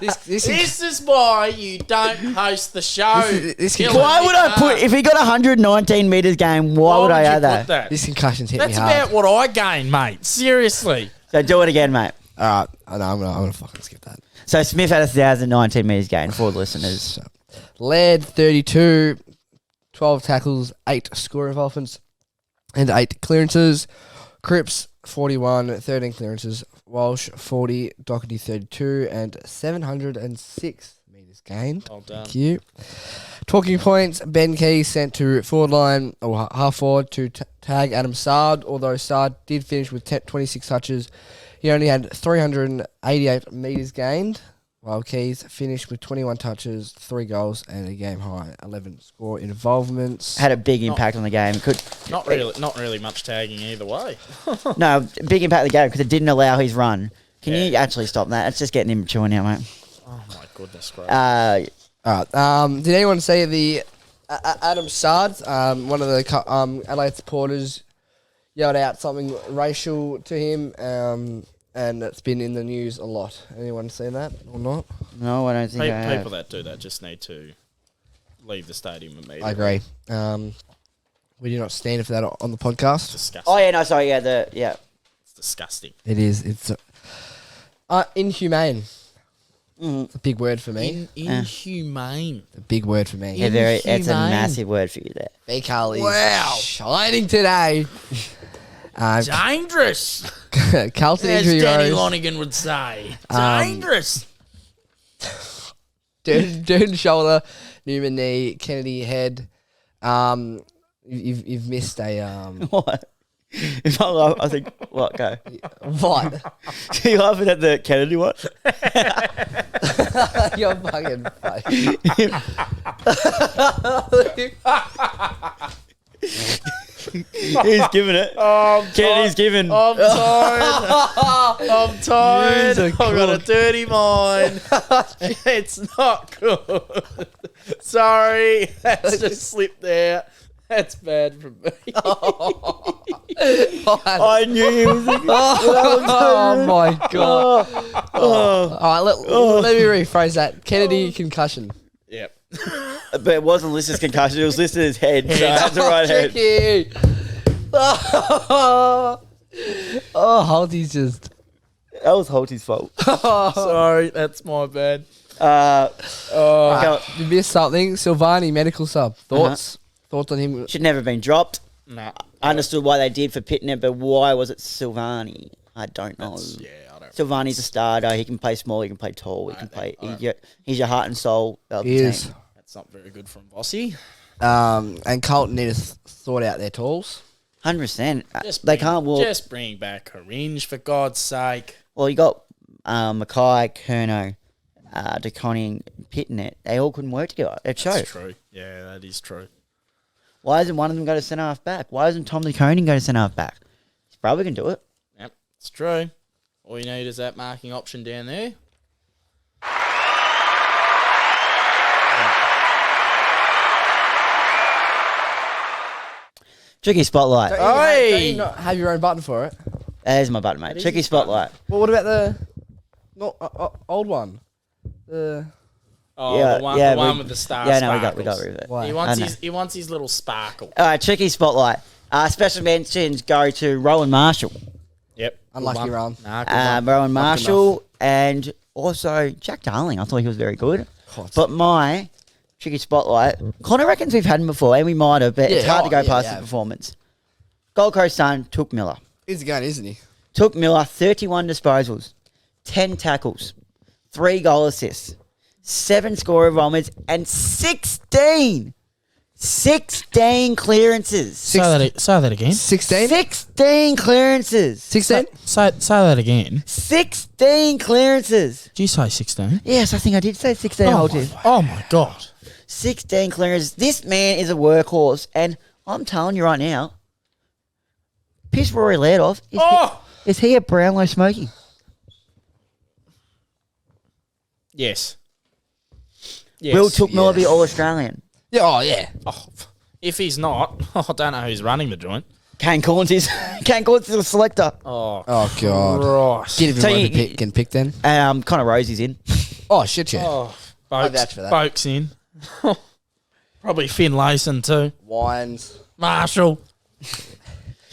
This is why you don't host the show. Why would I put, if he got 119 metres gained, why would I add that? This concussion's hit That's me hard. about what I gain, mate. Seriously. So do it again, mate. All right. No, I'm gonna fucking skip that. So Smith had 1,019 metres gained for the listeners. Laird 32, 12 tackles, 8 score involvements, and 8 clearances. Cripps 41, 13 clearances. Walsh 40, Doherty 32, and 706 metres gained. Well done. Thank you. Talking points: Ben Key sent to forward line or half forward to tag Adam Sard. Although Sard did finish with 26 touches, he only had 388 metres gained. While Keys finished with 21 touches, 3 goals, and a game high 11 score involvements. Had a big impact on the game. Not really much tagging either way. No, big impact on the game because it didn't allow his run. Can you actually stop that? It's just getting immature now, mate. Oh my goodness gracious. All right. Did anyone see the Adam Sard? One of the Adelaide supporters yelled out something racial to him. And it's been in the news a lot. Anyone seen that or not? No, I don't think I have. People that do that just need to leave the stadium immediately. I agree. We do not stand for that on the podcast. Disgusting. Oh, yeah, no, sorry, yeah. It's disgusting. It is. It's inhumane. It's a big word for me. Inhumane. A big word for me. Yeah, it's a massive word for you there. B. Carly shining today. Dangerous. Carlton As injury Danny rose. Lonigan would say. Dangerous. Durden shoulder, Newman knee, Kennedy head. You've missed a What? If I laugh, I think, what, go? what? You laughing at the Kennedy one? You're fucking He's giving it. Kennedy's giving. I'm tired. I'm tired. You're I've got a dirty mind. It's not good. Sorry. That's just slipped out. That's bad from me. I knew he was. Oh my god! All right, let me rephrase that. Kennedy concussion. Yep. But it wasn't Lister's concussion. It was Lister's head. So that's the right head. Tricky. Holty's just. That was Holty's fault. Sorry, that's my bad. You missed something. Silvani medical sub. Thoughts? Thoughts on him? Should never have been dropped. Nah. I understood why they did for pitting it, but why was it Silvani? I don't know. I don't. Silvani's a starter. He can play small. He can play tall. He can play. He's your heart and soul of He the is. team. That's not very good from Bossy. And Carlton need to sort out their tools. 100%. They can't walk. Just bring back Orange, for God's sake. Well, you got Mackay, Kerno, DeConning, pitting it. They all couldn't work together. It showed. That's true. Yeah, that is true. Why doesn't one of them go to centre half back? Why doesn't Tom DeConing go to centre half back? He probably can do it. Yep, it's true. All you need is that marking option down there. Tricky spotlight. Don't you not have your own button for it? There's my button, mate. is Tricky his button. spotlight. Well, what about the old one? The The one with the star. Yeah, no, we got sparkles. rid of it. Why? He wants his little sparkle. All right, tricky spotlight. Special mentions go to Rowan Marshall. Yep. unlucky run. Nah, good one. Rowan Marshall and also Jack Darling. I thought he was very good. But my tricky spotlight, Connor reckons we've had him before, and we might have, but it's hard to go past the performance. Gold Coast Sun took Miller. He's a gun, isn't he? Took Miller 31 disposals, 10 tackles, 3 goal assists, 7 score involvements, and 16 clearances. Say that again. 16? 16 clearances. 16? Say that again. 16 clearances. Did you say 16? Yes, I think I did say 16. Oh my god. 16 clearances. This man is a workhorse, and I'm telling you right now, piss Rory Laird off. Is he a Brownlow Smoky? Yes. Will Took Miller be All Australian? Yeah. Oh yeah. Oh, if he's not, I don't know who's running the joint. Kane Corns is a selector. Oh, Oh god. Christ. Get So everyone you- getting picked then. Connor Rosie's in. Oh shit, yeah. Oh, I'd Boakes, vouch for that. Boakes in. Probably Finn Layson too. Wines. Marshall.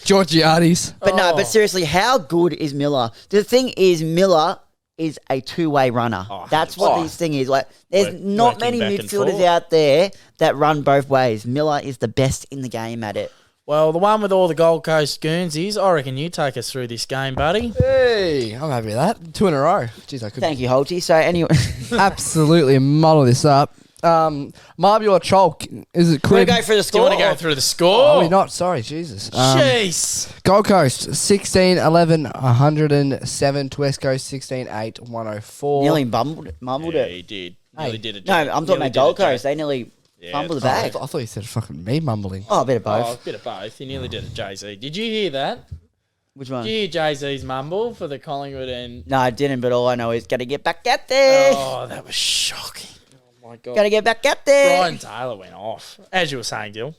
Georgiades. But no, but seriously, how good is Miller? The thing is, Miller is a two-way runner. Oh, That's what 100%. this thing is. Like, there's not Working many back and midfielders forth. out there that run both ways. Miller is the best in the game at it. Well, the one with all the Gold Coast Guernseys, I reckon you take us through this game, buddy. Hey, I'm happy with that. 2 in a row. Jeez, I could Thank you, Holty. So anyway, absolutely muddle this up. Marby or Chalk? Is it we're Crib? going for the Do you score. want to go through the score? Oh, we're not. Sorry, Jesus. Jeez. Gold Coast 16 11 107 to West Coast 16 8 104. Nearly mumbled Yeah, it. he did. Nearly did it. No, I'm talking about Gold Coast. They nearly Yeah, fumbled the Oh, bag. I thought you said fucking me mumbling. Oh, a bit of Oh, both. a bit of both. He nearly did it, Jay-Z. Did you hear that? Which Did one? you hear Jay-Z's mumble for the Collingwood and... No, I didn't, but all I know is got to get back out there. Oh, that was shocking. Oh, my God. Got to get back out there. Brian Taylor went off. As you were saying, Gil.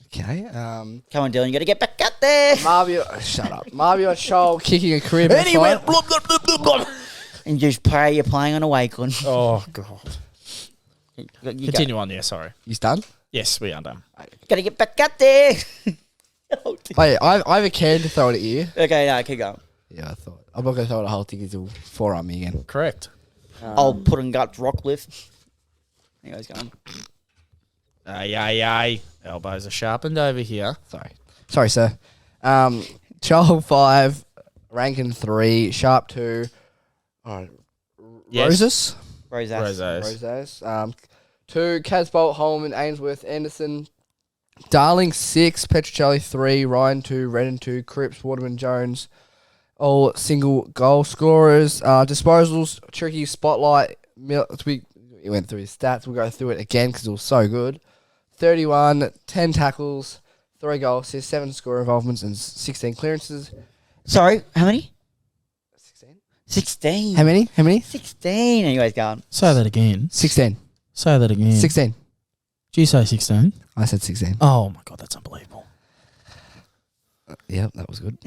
Okay. Come on, Dylan. You got to get back out there. Marby, shut up. Marby or Chalk kicking a crib. And he went... Fight. Blub, blub, blub, blub, blub. And just pray you're playing on a Wakeland. Oh, God. You Continue on, yeah, sorry. You done? Yes, we are done. Got to get back out there. Wait, I have a can to throw it at you. Okay, no, keep going. Yeah, I thought. I'm not going to throw it a whole thing. It'll forearm me again. Correct. I'll put on guts rock lift. Anyways, going. Aye. Elbows are sharpened over here. Sorry, sir. Chalk 5, Rankin 3, Sharp 2. Yes. Roses? Rosas. Roses. 2, Casbolt, Holman, Ainsworth, Anderson. Darling 6, Petrocelli 3, Ryan 2, Redden 2, Cripps, Waterman, Jones. All single goal scorers. Disposals, tricky spotlight. We went through his stats. We'll go through it again because it was so good. 31, 10 tackles, 3 goal assists, 7 score involvements, and 16 clearances. Sorry, how many? 16. 16. How many? 16. Anyways, going. Say that again. 16. Say that again. 16. Did you say 16? I said 16. Oh, my God, that's unbelievable. Yep, that was good.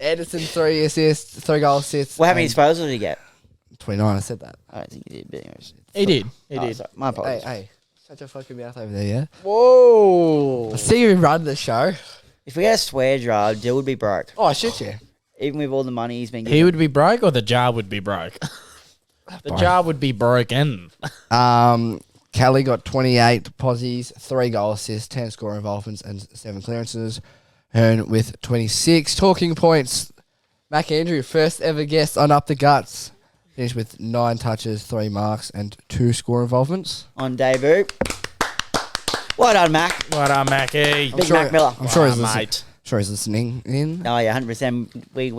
Anderson, 3 assists, 3 goal assists. Well, how many and disposals did he get? 29, I said that. I don't think he did, but anyways. He did. Sorry, my apologies. Hey, shut your fucking mouth over there, yeah? Whoa. See you run the show. If we had a swear jar, Dill would be broke. Oh, shit, yeah. Even with all the money he's been He given. would be broke or the jar would be broke? The jar would be broken. Kelly got 28 posies, 3 goal assists, 10 score involvements, and 7 clearances. Hearn with 26 talking points. Mac Andrew, first ever guest on Up the Guts. Finished with 9 touches, 3 marks, and 2 score involvements. On debut. Well done, Mac. What up, Mackie? Big Mac Miller. I'm sure he's Wow, listening. mate. Sure he's listening in. Oh, yeah, 100%. We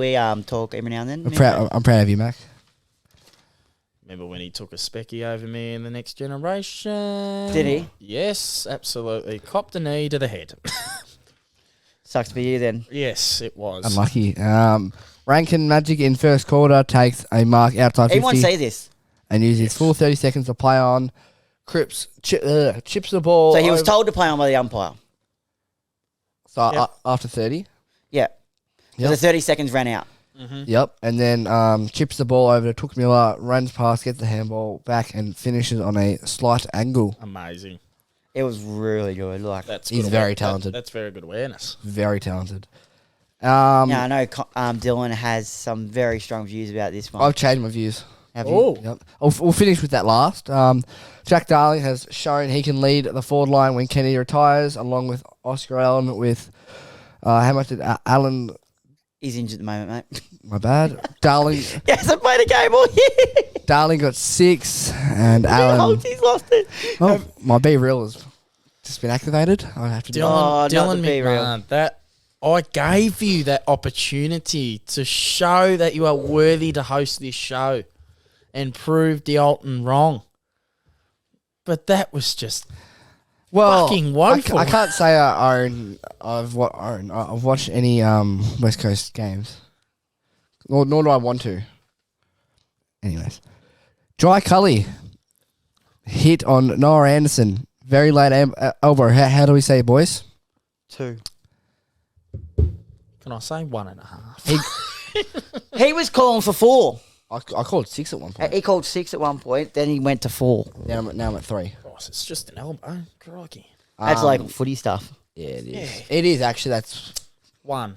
talk every now and then. I'm proud of you, Mac. Remember when he took a specky over me in the Next Generation? Did he? Yes, absolutely. Copped a knee to the head. Sucks for you then. Yes, it was. Unlucky. Rankin Magic in first quarter takes a mark outside 50 He won't say this. and uses his full 30 seconds to play on. Cripps chips the ball. So he was over- told to play on by the umpire. So Yep. after 30. Yeah. So Yep. the 30 seconds ran out. Yep. And then chips the ball over to Took Miller, runs past, gets the handball back, and finishes on a slight angle. Amazing. It was really good. Like, That's He's good very aware- talented. That's very good awearness. Very talented. yeah, I know Dylan has some very strong views about this one. I've changed my views. Have Oh. you? Yep. We'll finish with that last. Jack Darling has shown he can lead the forward line when Kenny retires, along with Oscar Allen with... how much did Allen... He's injured at the moment, mate. My bad. Darling He hasn't played a game all year. Darling got 6, and Allen... Holtzy's lost it. Oh, my Be Real has just been activated. I have to do Oh, not Dylan to be real. McMahon, that I gave you that opportunity to show that you are worthy to host this show and prove Dalton wrong. But that was just fucking woeful. I can't say I've watched any West Coast games, nor do I want to. Anyways, Dry Cully hit on Noah Anderson. Very late elbow. How do we say, boys? 2. Can I say 1.5? He was calling for 4. I called 6 at one point. He called 6 at one point. Then he went to 4. Now I'm at 3. Oh, so it's just an elbow. Crikey. That's like footy stuff. Yeah, it is. Yeah. It is actually. That's 1.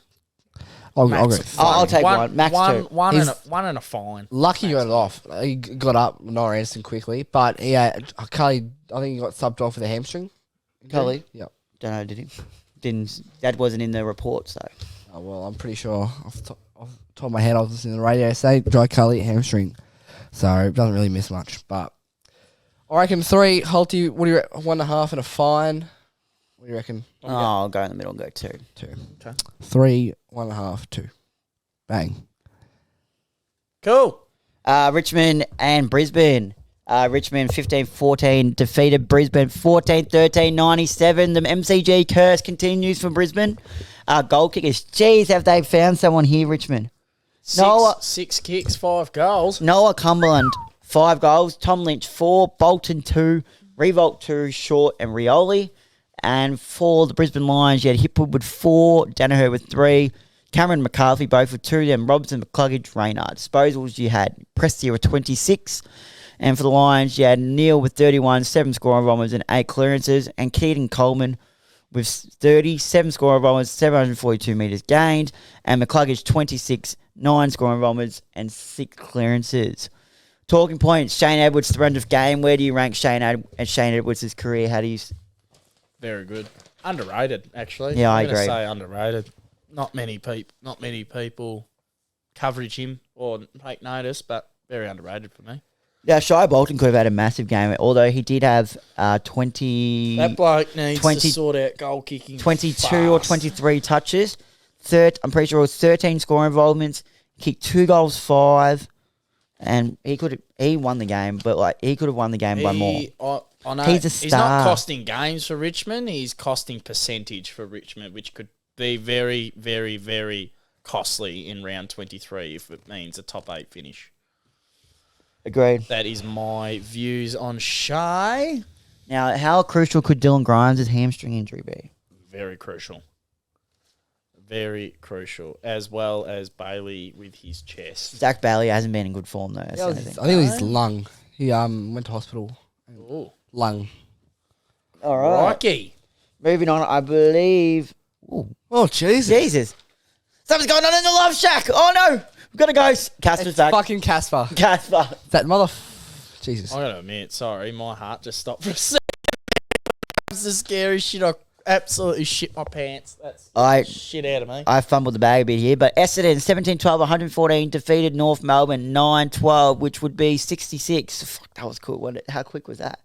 I'll go. I'll take 1. Max 2. One and a fine. Lucky you got it off. He got up Noah Anderson quickly, but yeah, Cully. I think he got subbed off with a hamstring. Cully? Yep. Don't know, did he? That wasn't in the reports, though. Oh, well, I'm pretty sure off the top of my head, I was listening to the radio say Dry Cully hamstring, so it doesn't really miss much. But I reckon 3. Holty, what do you 1.5 and a fine? What do you reckon? I'll go in the middle and go 2. 2. Okay. 3, 1.5, 2. Bang. Cool. Richmond and Brisbane. Richmond 15-14 defeated Brisbane 14-13, 97. The MCG curse continues for Brisbane. Goal kickers. Jeez, have they found someone here, Richmond? 6 kicks, 5 goals. Noah Cumberland, 5 goals. Tom Lynch, 4. Bolton, 2. Revolt, 2. Short and Rioli. And for the Brisbane Lions, you had Hipwood with 4. Danaher with 3. Cameron McCarthy both with 2. Then Robson, McCluggage, Reynard. Disposals, you had Prestia with 26. And for the Lions, you had Neil with 31, 7 scoring bombers and 8 clearances. And Keaton Coleman with 30, 7 scoring bombers, 742 metres gained. And McCluggage 26, 9 scoring bombers and 6 clearances. Talking points, Shane Edwards, the run of game. Where do you rank Shane Edwards' career? How do you... Very good. Underrated, actually. Yeah, I I'm gonna agree. say underrated. Not many people coverage him or take notice, but very underrated for me. Yeah, Shai Bolton could have had a massive game, although he did have 20... That bloke needs to sort out goal kicking 22 fast. or 23 touches. I'm pretty sure it was 13 scoring involvements. Kicked 2 goals, 5. And he won the game, but he could have won the game by more. I know He's a star. He's not costing games for Richmond. He's costing percentage for Richmond, which could be very, very, very costly in round 23 if it means a top 8 finish. Agreed. That is my views on Shai. Now, how crucial could Dylan Grimes' hamstring injury be? Very crucial. Very crucial. As well as Bailey with his chest. Zach Bailey hasn't been in good form, though. I think it was his lung. He went to hospital. Ooh. Lung. All right. Rocky. Moving on, I believe... Ooh. Oh, Jesus. Jesus. Something's going on in the Love Shack. Oh, no. We've got to go. Casper's It's back. fucking Casper. Casper. That Jesus. I gotta admit, sorry, my heart just stopped for a second. That's the scary shit. I absolutely shit my pants. That's shit out of me. I fumbled the bag a bit here, but Essendon 17-12, 114 defeated North Melbourne 9-12, which would be 66. Fuck, that was cool. How quick was that?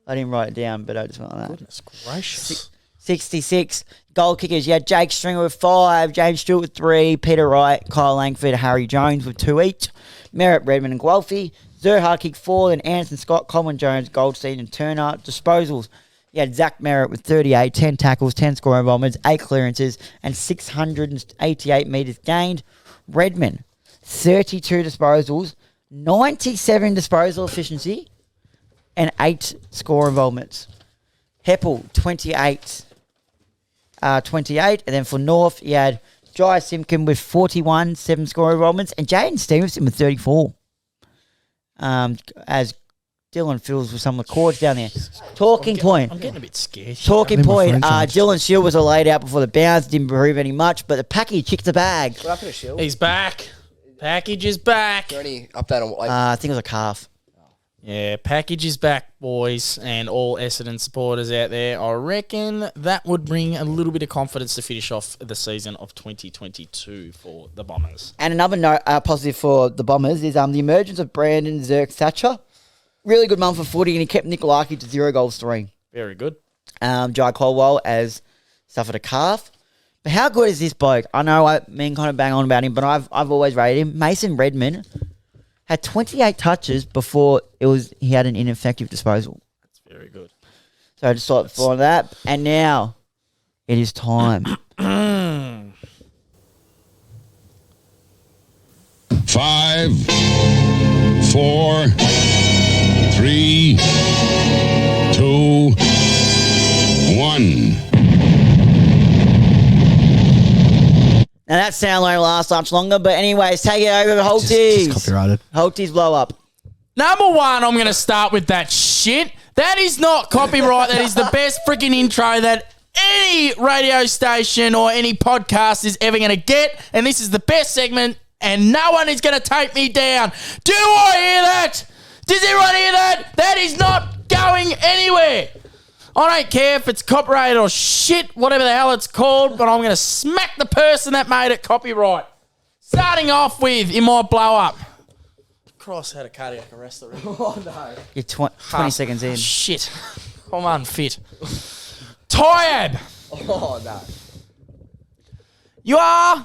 I didn't write it down, but I just went like that. Goodness gracious. 66. Goal kickers, you had Jake Stringer with 5, James Stewart with 3, Peter Wright, Kyle Langford, Harry Jones with 2 each, Merritt, Redmond and Guelphy, Zerhard kicked 4, then Anderson, Scott, Coleman, Jones, Goldstein and Turner. Disposals, you had Zach Merritt with 38, 10 tackles, 10 scoring bombers, 8 clearances and 688 metres gained. Redmond, 32 disposals, 97 disposal efficiency and 8 score involvements. Heppel, 28. And then for North, you had Jai Simpkin with 41, 7 score involvements, and Jaden Stevenson with 34. As Dylan fills with some of the chords down there. I'm getting a bit scared. Talking point, Dylan Shield was laid out before the bounce, didn't prove any much, but the package kicked the bag. What happened to Shield? He's back. Package is back. Is there any update on what? I think it was a calf. Yeah, package is back, boys, and all Essendon supporters out there. I reckon that would bring a little bit of confidence to finish off the season of 2022 for the Bombers. And another note, positive for the Bombers is the emergence of Brandon Zerk-Thatcher. Really good month for footy, and he kept Nikolaki to 0 goals 3. Very good. Jai Colwell has suffered a calf. But how good is this bloke? I know I mean kind of bang on about him, but I've always rated him. Mason Redmond had 28 touches before he had an ineffective disposal. That's very good. So I just thought for that. And now it is time. 5, 4, 1. Now that sound won't last much longer, but anyways, take it over, Holties. Just copyrighted. Holties blow up. Number 1, I'm going to start with that shit. That is not copyright. That is the best freaking intro that any radio station or any podcast is ever going to get. And this is the best segment, and no one is going to take me down. Do I hear that? Does everyone hear that? That is not going anywhere. I don't care if it's copyrighted or shit, whatever the hell it's called, but I'm going to smack the person that made it copyright. Starting off with, it might blow up. Cross had a cardiac arrest already. Oh, no. You're 20 seconds in. Shit. I'm unfit. Tyab. Oh, no. You are...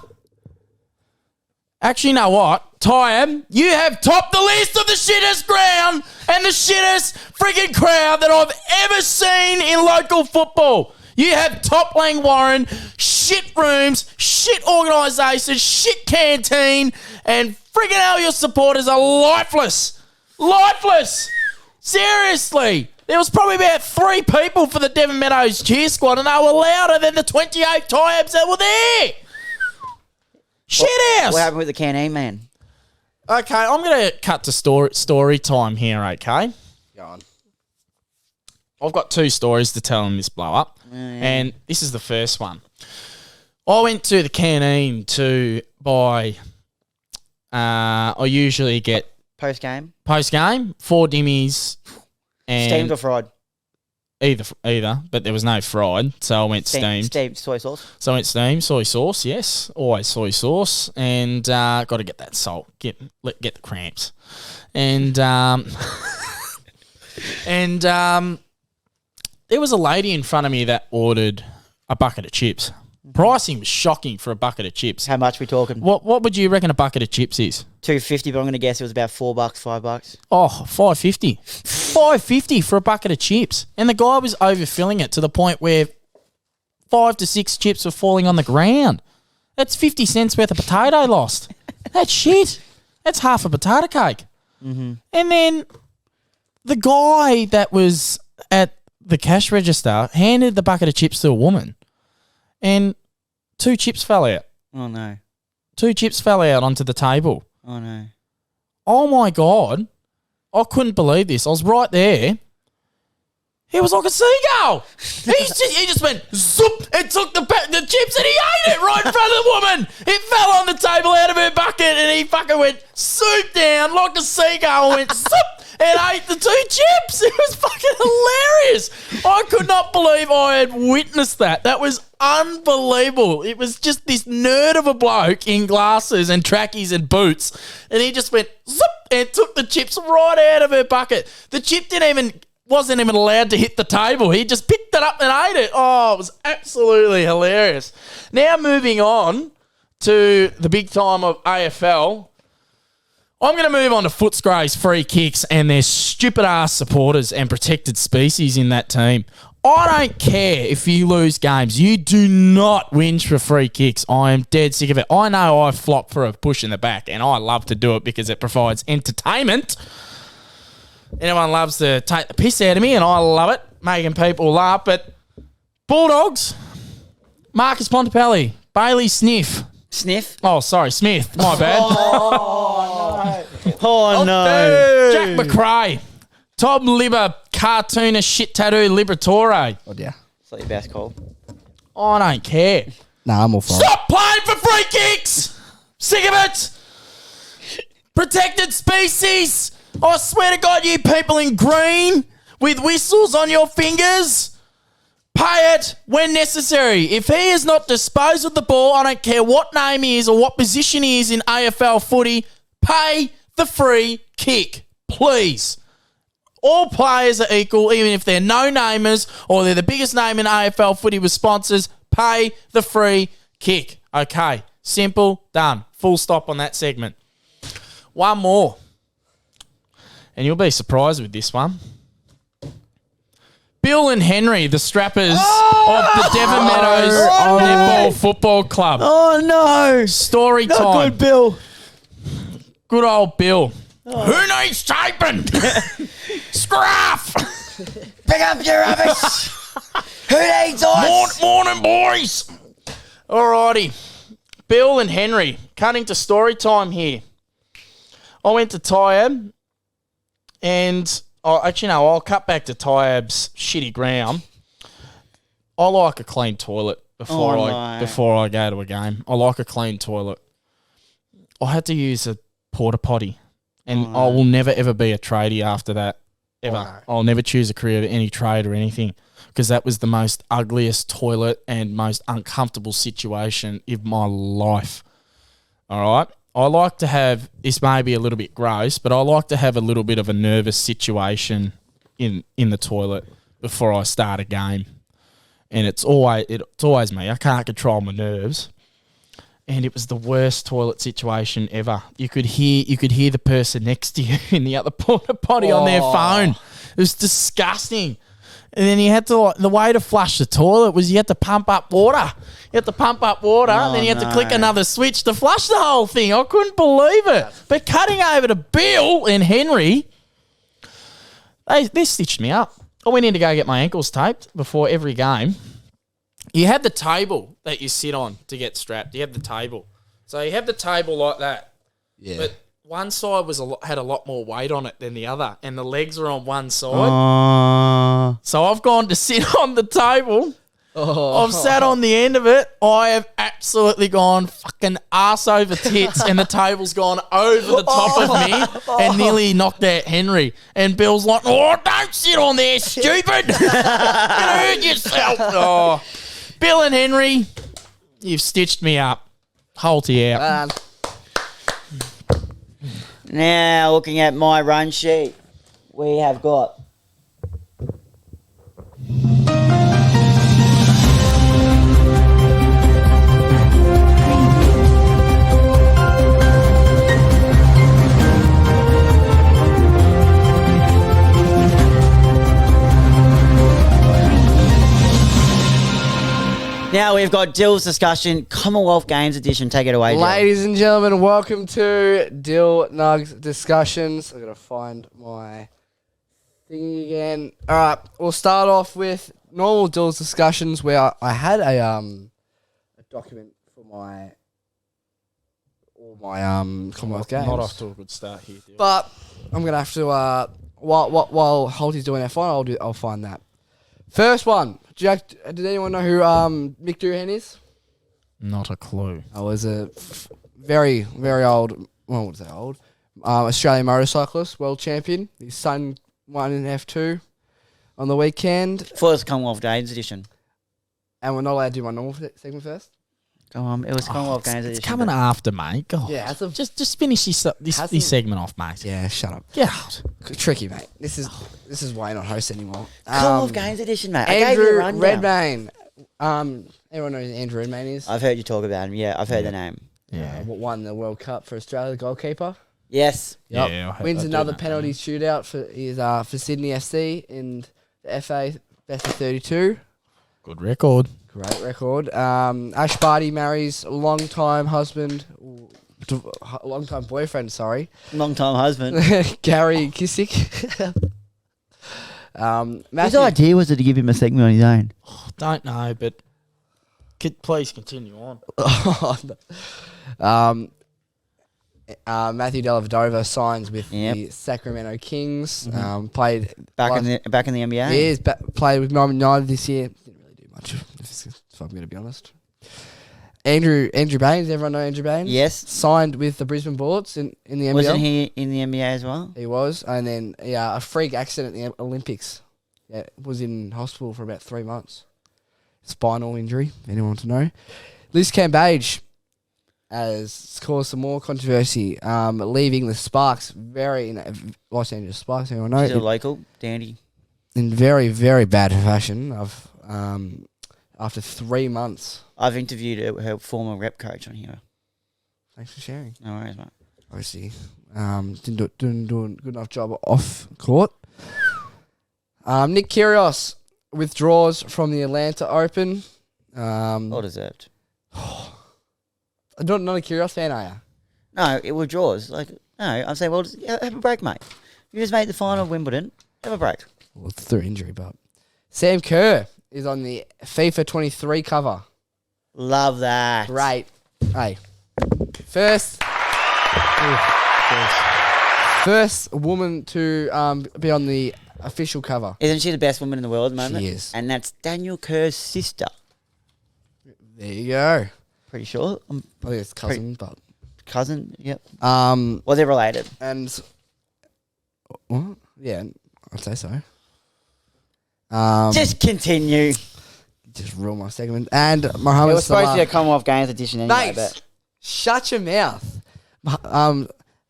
Actually, you know what? Tyab, you have topped the list of the shittest ground and the shittest friggin' crowd that I've ever seen in local football. You have top Lang Warren, shit rooms, shit organisation, shit canteen, and friggin' hell your supporters are lifeless. Lifeless. Seriously. There was probably about 3 people for the Devon Meadows cheer squad, and they were louder than the 28 Tyabs that were there. Shit house. What happened with the canteen man? Okay, I'm going to cut to story time here, okay? Go on. I've got 2 stories to tell in this blow up, and this is the first one. I went to the canteen to buy, I usually get... Post-game? 4 dimmies and... Steamed or fried? Either, but there was no fried, so I went steamed. Steamed soy sauce? So I went steamed, soy sauce, yes. Always soy sauce. And got to get that salt, get the cramps. And there was a lady in front of me that ordered a bucket of chips. Pricing was shocking for a bucket of chips. How much we talking? What would you reckon a bucket of chips is? $2.50, but I'm going to guess it was about $4, $5. Oh, $5.50. $5.50 for a bucket of chips. And the guy was overfilling it to the point where 5 to 6 chips were falling on the ground. That's 50 cents worth of potato lost. That's shit. That's half a potato cake. Mm-hmm. And then the guy that was at the cash register handed the bucket of chips to a woman, and 2 chips fell out. Oh, no. 2 chips fell out onto the table. Oh, no. Oh, my God. I couldn't believe this. I was right there. He was like a seagull. He just went zoop and took the chips and he ate it right in front of the woman. It fell on the table out of her bucket and he fucking went swoop down like a seagull and went zoop and ate the 2 chips. It was fucking hilarious. I could not believe I had witnessed that. That was unbelievable. It was just this nerd of a bloke in glasses and trackies and boots, and he just went zoop and took the chips right out of her bucket. The chip wasn't even allowed to hit the table. He just picked it up and ate it. Oh, it was absolutely hilarious. Now moving on to the big time of AFL, I'm going to move on to Footscray's free kicks and their stupid-ass supporters and protected species in that team. I don't care if you lose games. You do not whinge for free kicks. I am dead sick of it. I know I flop for a push in the back, and I love to do it because it provides entertainment. Anyone loves to take the piss out of me, and I love it, making people laugh. But Bulldogs, Marcus Pontepelli, Bailey Sniff. Sniff? Oh, sorry, Smith. My bad. Oh, no. Jack McRae, Tom Libber, cartoonist shit tattoo Liberatore. Oh, yeah. It's not your best call. I don't care. Nah, I'm all for it. Stop playing for free kicks! Sick of it! Protected species! I swear to God, you people in green with whistles on your fingers, pay it when necessary. If he has not disposed of the ball, I don't care what name he is or what position he is in AFL footy, pay the free kick, please. All players are equal, even if they're no-namers or they're the biggest name in AFL footy with sponsors, pay the free kick. Okay, simple, done. Full stop on that segment. One more. And you'll be surprised with this one. Bill and Henry, the strappers of the Devon Meadows Netball Football Club. Oh, no. Story Not time. good, Bill. Good old Bill. Who needs taping? Scruff! Pick up your rubbish. Who needs ice? Morning, boys. Alrighty. Bill and Henry, cutting to story time here. I went to Tyab, and I'll cut back to Tyab's shitty ground. I like a clean toilet before I go to a game. I like a clean toilet. I had to use a porta potty, and I will never ever be a tradie after that. Ever. I'll never choose a career of any trade or anything, because that was the most ugliest toilet and most uncomfortable situation of my life. All right? I like to have, this may be a little bit gross, but I like to have a little bit of a nervous situation in the toilet before I start a game. And it's always me. I can't control my nerves. And it was the worst toilet situation ever. You could hear the person next to you in the other porta potty on their phone. It was disgusting. And then you had to, the way to flush the toilet was you had to pump up water. You had to pump up water, and then you had to click another switch to flush the whole thing. I couldn't believe it. But cutting over to Bill and Henry, they stitched me up. I went in to go get my ankles taped before every game. You had the table that you sit on to get strapped. You had the table. So you have the table like that. Yeah. But one side had a lot more weight on it than the other, and the legs are on one side. So I've gone to sit on the table. I've sat on the end of it. I have absolutely gone fucking arse over tits, and the table's gone over the top of me and nearly knocked out Henry. And Bill's like, "Oh, don't sit on there, stupid! You're gonna hurt yourself." Oh. Bill and Henry, you've stitched me up. Holty out. Now, looking at my run sheet, we have got Now we've got Dill's discussion, Commonwealth Games edition. Take it away, Dill. Ladies and gentlemen, welcome to Dill Nugs discussions. I'm gonna find my thingy again. All right, we'll start off with normal Dill's discussions, where I had a document for all my Commonwealth Games. Not off to a good start here, Dill. But I'm gonna have to while Holty's doing that, I'll find that. First one. Jack, did anyone know who Mick Doohan is? Not a clue. I was a very, very old, well, what's that old? Australian motorcyclist, world champion. His son won in F2 on the weekend. First Commonwealth Games edition. And we're not allowed to do my normal segment first? Go on, it was Commonwealth Games edition. It's coming after, mate. God. Yeah, just finish this segment off, mate. Yeah, shut up. Get out. Tricky, mate. This is why you're not host anymore. Commonwealth Games edition, mate. Andrew Redmayne. Everyone knows who Andrew Redmayne is. I've heard you talk about him. Yeah, I've heard the name. Yeah. Won the World Cup for Australia, the goalkeeper. Yes. Yep. Yeah. Wins another penalty shootout for Sydney FC in the FA best of 32. Good record. Great record. Ash Barty marries long-time husband, long-time boyfriend, sorry. Long-time husband. Gary Kissick. His idea was to give him a segment on his own. Oh, don't know, but please continue on. Matthew Dellavedova signs with the Sacramento Kings. Played back in the NBA. He is played with Melbourne United this year. Didn't really do much, if I'm going to be honest. Andrew Baines, everyone know Andrew Baines? Yes. Signed with the Brisbane Bullets in the NBL. Wasn't he in the NBA as well? He was, and then a freak accident at the Olympics. Yeah, was in hospital for about 3 months. Spinal injury, anyone want to know? Liz Cambage has caused some more controversy, leaving the Sparks, Los Angeles Sparks, anyone know? She's a local, dandy. In very, very bad fashion after 3 months. I've interviewed her former rep coach on here. Thanks for sharing. No worries, mate. Obviously, didn't do a good enough job off court. Nick Kyrgios withdraws from the Atlanta Open. Well deserved. Not a Kyrgios fan, are you? No, it withdraws. No, I'm saying, well, have a break, mate. You just made the final of Wimbledon. Have a break. Well, it's through injury, but Sam Kerr is on the FIFA 23 cover. Love that. Great. Hey. First woman to be on the official cover. Isn't she the best woman in the world at the moment? She is. And that's Daniel Kerr's sister. There you go. Pretty sure. I think it's cousin, but Cousin, yep. well, they're related. and what? Yeah, I'd say so. Just continue. Just ruin my segment. And It Mohamed was supposed to be a Salah. Commonwealth Games edition anyway, Mate, but shut your mouth.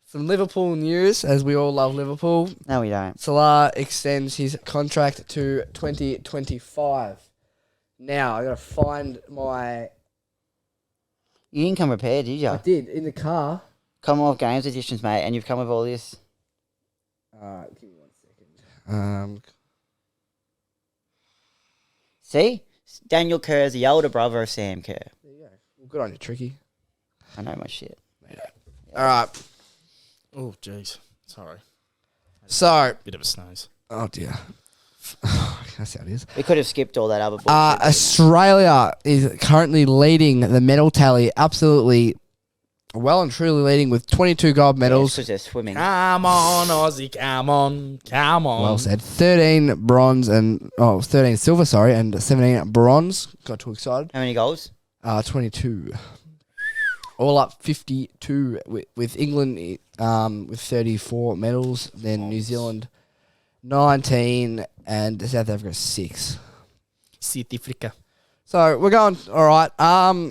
Some Liverpool news, as we all love Liverpool. no, we don't. Salah extends his contract to 2025. Now, I got to find my... You didn't come prepared, did you? I did, in the car. Commonwealth Games editions, mate, and you've come with all this. Give me 1 second. See? Daniel Kerr is the older brother of Sam Kerr. There you go. Well, good on you, Tricky. I know my shit. All right. Oh, jeez. Sorry. So... Bit of a snooze. Oh, dear. That's how it is. We could have skipped all that other bullshit. Australia is currently leading the medal tally, absolutely well and truly leading with 22 gold medals. Because they're swimming. Come on, Aussie. Come on. Come on. Well said. 13 bronze and 13 silver, sorry, and 17 bronze. Got too excited. How many goals? 22. All up 52 with England with 34 medals, then New Zealand 19 and South Africa 6. South Africa. So we're going all right.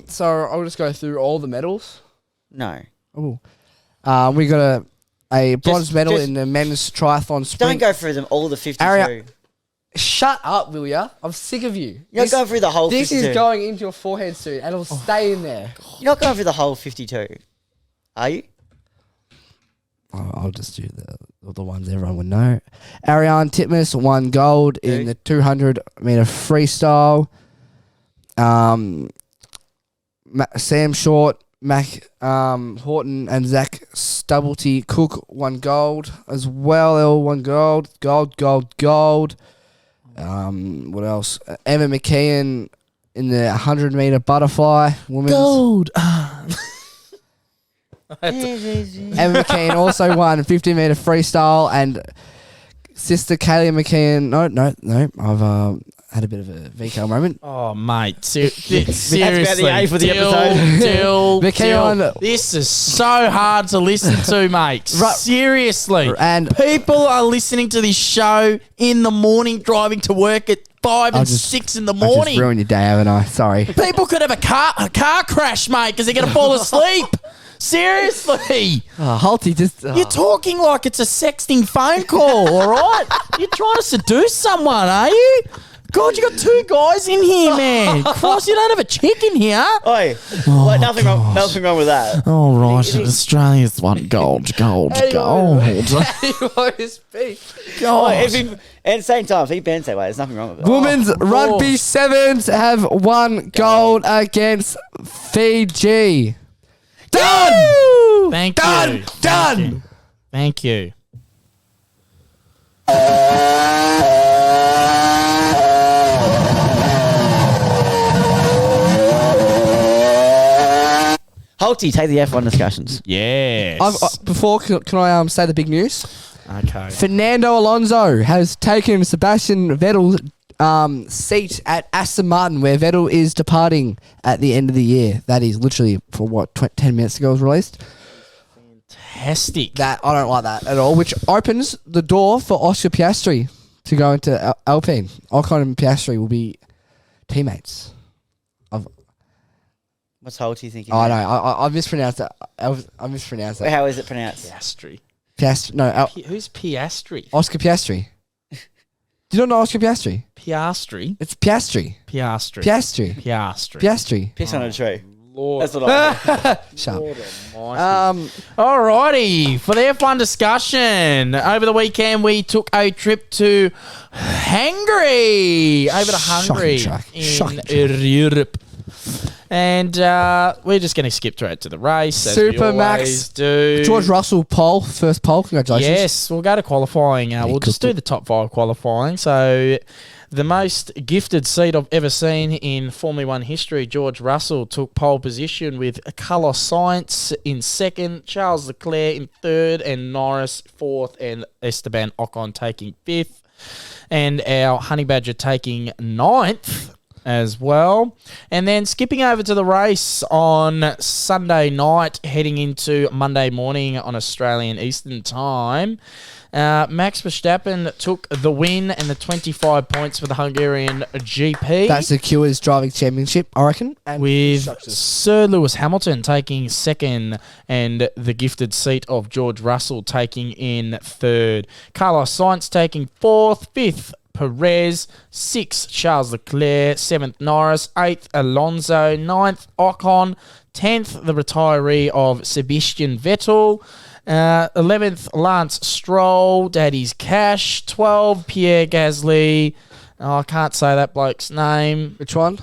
So I'll just go through all the medals. No. Oh, we got a bronze medal just- in the men's triathlon sprint. Don't go through them all the 52. Aria- Shut up, will ya? I'm sick of you. You're not going through the whole This 52. is going into your forehead soon, and it'll stay in there. You're not going through the whole 52. Are you? I'll just do the ones everyone would know. Ariane Titmus won gold in the 200 meter freestyle. Sam Short, Mac Horton, and Zach Stubblety Cook won gold as well. They all won gold. What else? Emma McKeon in the 100 meter butterfly women's. Gold. Emma McKeon also won 50 meter freestyle, and sister Kaylee McKeon. No. I've had a bit of a VK moment. Oh, mate. Seriously. That's about the A for the episode. Dill. McKeon. This is so hard to listen to, mate. Right. Seriously. And people are listening to this show in the morning, driving to work at 5 and 6 in the I just morning. ruined your day, haven't I? Sorry. People could have a car crash, mate, because they're going to fall asleep. Seriously. Holty just. You're talking like it's a sexting phone call, all right? You're trying to seduce someone, are you? God, you got two guys in here, man. Christ, you don't have a chick in here. Oi. What, nothing wrong with that. All right, Australia's won gold. Anyone speak. Oi, at the same time, if he bends that way, there's nothing wrong with it. Women's rugby sevens have won gold against Fiji. Done. Thank Done. you. Done. Thank you. Holty, take the F1 discussions. Yes. Before, can I say the big news? Okay. Fernando Alonso has taken Sebastian Vettel's seat at Aston Martin, where Vettel is departing at the end of the year. That is literally for what 10 minutes ago was released. Fantastic. That I don't like that at all. Which opens the door for Oscar Piastri to go into Alpine. Ocon and Piastri will be teammates. What's Holty thinking? Oh no, I mispronounced it. I mispronounced it. How is it pronounced? Piastri. Piastri. No, Who's Piastri? Oscar Piastri. Do you not know Oscar Piastri? Piastri. It's Piastri. Piastri. Piastri. Piastri. Piastri. Piss on a tree. Lord. That's what I mean. Shut up. Alrighty, for the F1 discussion, over the weekend we took a trip to Hungary, over to Hungary Shocking track. in Europe. And we're just going to skip straight to the race, as Super we Max. always do. George Russell first pole. Congratulations. Yes, we'll go to qualifying. We'll just do the top 5 qualifying. So The most gifted seat I've ever seen in Formula One history. George Russell took pole position with Carlos Sainz in second, Charles Leclerc in third, and Norris fourth, and Esteban Ocon taking fifth. And our Honey Badger taking ninth as well. And then skipping over to the race on Sunday night, heading into Monday morning on Australian Eastern Time. Max Verstappen took the win and the 25 points for the Hungarian GP. That secures driving championship, I reckon. And with Sir Lewis Hamilton taking second and the gifted seat of George Russell taking in third. Carlos Sainz taking fourth, fifth Perez, sixth Charles Leclerc, seventh Norris, eighth Alonso, ninth Ocon, 10th the retiree of Sebastian Vettel, 11th Lance Stroll, Daddy's Cash, 12 Pierre Gasly. Oh, I can't say that bloke's name. Which one?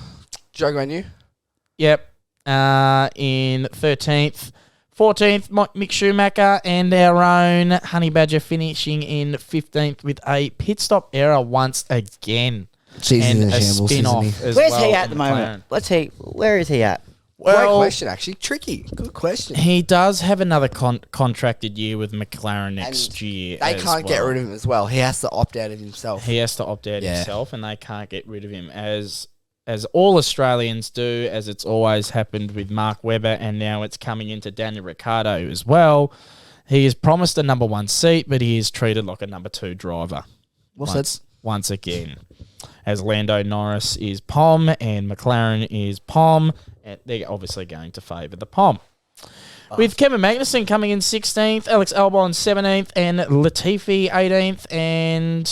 Joe Granu? Yep. In 13th. 14th, Mick Schumacher, and our own Honey Badger finishing in 15th with a pit stop error once again. Jesus, and a shambles, spin-off isn't as Where's well he at in the McLaren. moment? Where is he at? Great Well, question, actually. Tricky. Good question. he does have another contracted year with McLaren next year. They as can't get well. rid of him as well. He has to opt out of himself. He has to opt out Yeah. himself, and they can't get rid of him as all Australians do, as it's always happened with Mark Webber, and now it's coming into Daniel Ricciardo as well. He is promised a number one seat, but he is treated like a number two driver. Once again, as Lando Norris is POM and McLaren is POM, and they're obviously going to favour the POM. With Kevin Magnussen coming in 16th, Alex Albon 17th, and Latifi 18th, and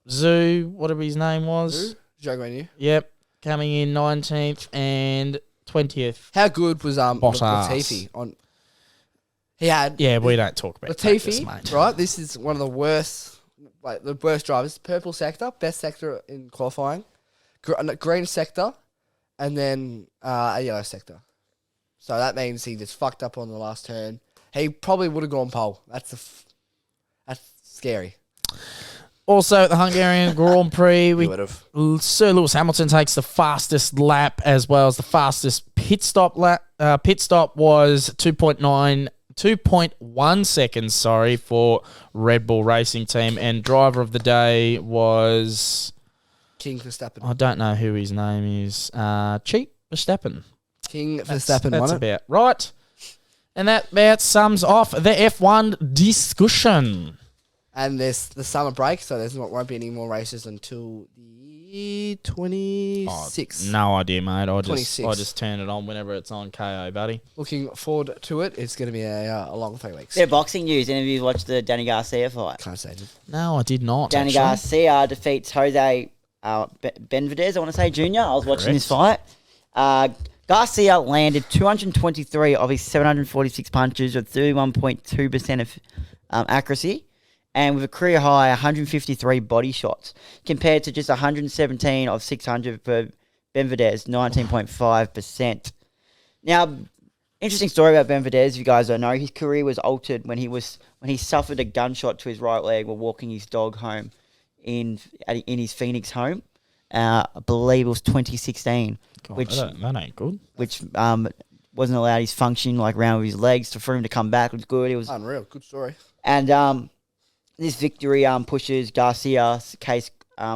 Zhu, whatever his name was. Joe Granu. Yep, coming in 19th and 20th. How good was Bottas. Latifi on? He had Yeah, we don't talk about Latifi, practice, mate. right? This is one of the worst, the worst drivers. Purple sector, best sector in qualifying. Green sector, and then a yellow sector. So that means he just fucked up on the last turn. He probably would have gone pole. That's scary. Also, at the Hungarian Grand Prix, He would have. Sir Lewis Hamilton takes the fastest lap as well as the fastest pit stop lap. Pit stop was 2.1 seconds, for Red Bull Racing Team, and driver of the day was King Verstappen. I don't know who his name is. Cheap Verstappen. King Verstappen That's won it. about right. And that about sums off the F1 discussion. And there's the summer break, so won't be any more races until the 26th. No idea, mate. I 26. just turn it on whenever it's on KO, buddy. Looking forward to it. It's going to be a long 3 weeks. Bit of boxing news. Any of you watched the Danny Garcia fight? Can't say it. No, I did not. Danny actually. Garcia defeats Jose Benvedez, I want to say, Jr. I was watching this fight. Garcia landed 223 of his 746 punches with 31.2% of accuracy, and with a career high 153 body shots, compared to just 117 of 600 for Benvedez, 19.5%. Now, interesting story about Benvedez, if you guys don't know, his career was altered when he suffered a gunshot to his right leg while walking his dog home in his Phoenix home. I believe it was 2016, God, which that ain't good. which wasn't allowed his function like around with his legs for him to come back. It was good. It was Unreal. Good story. and this victory pushes Garcia's case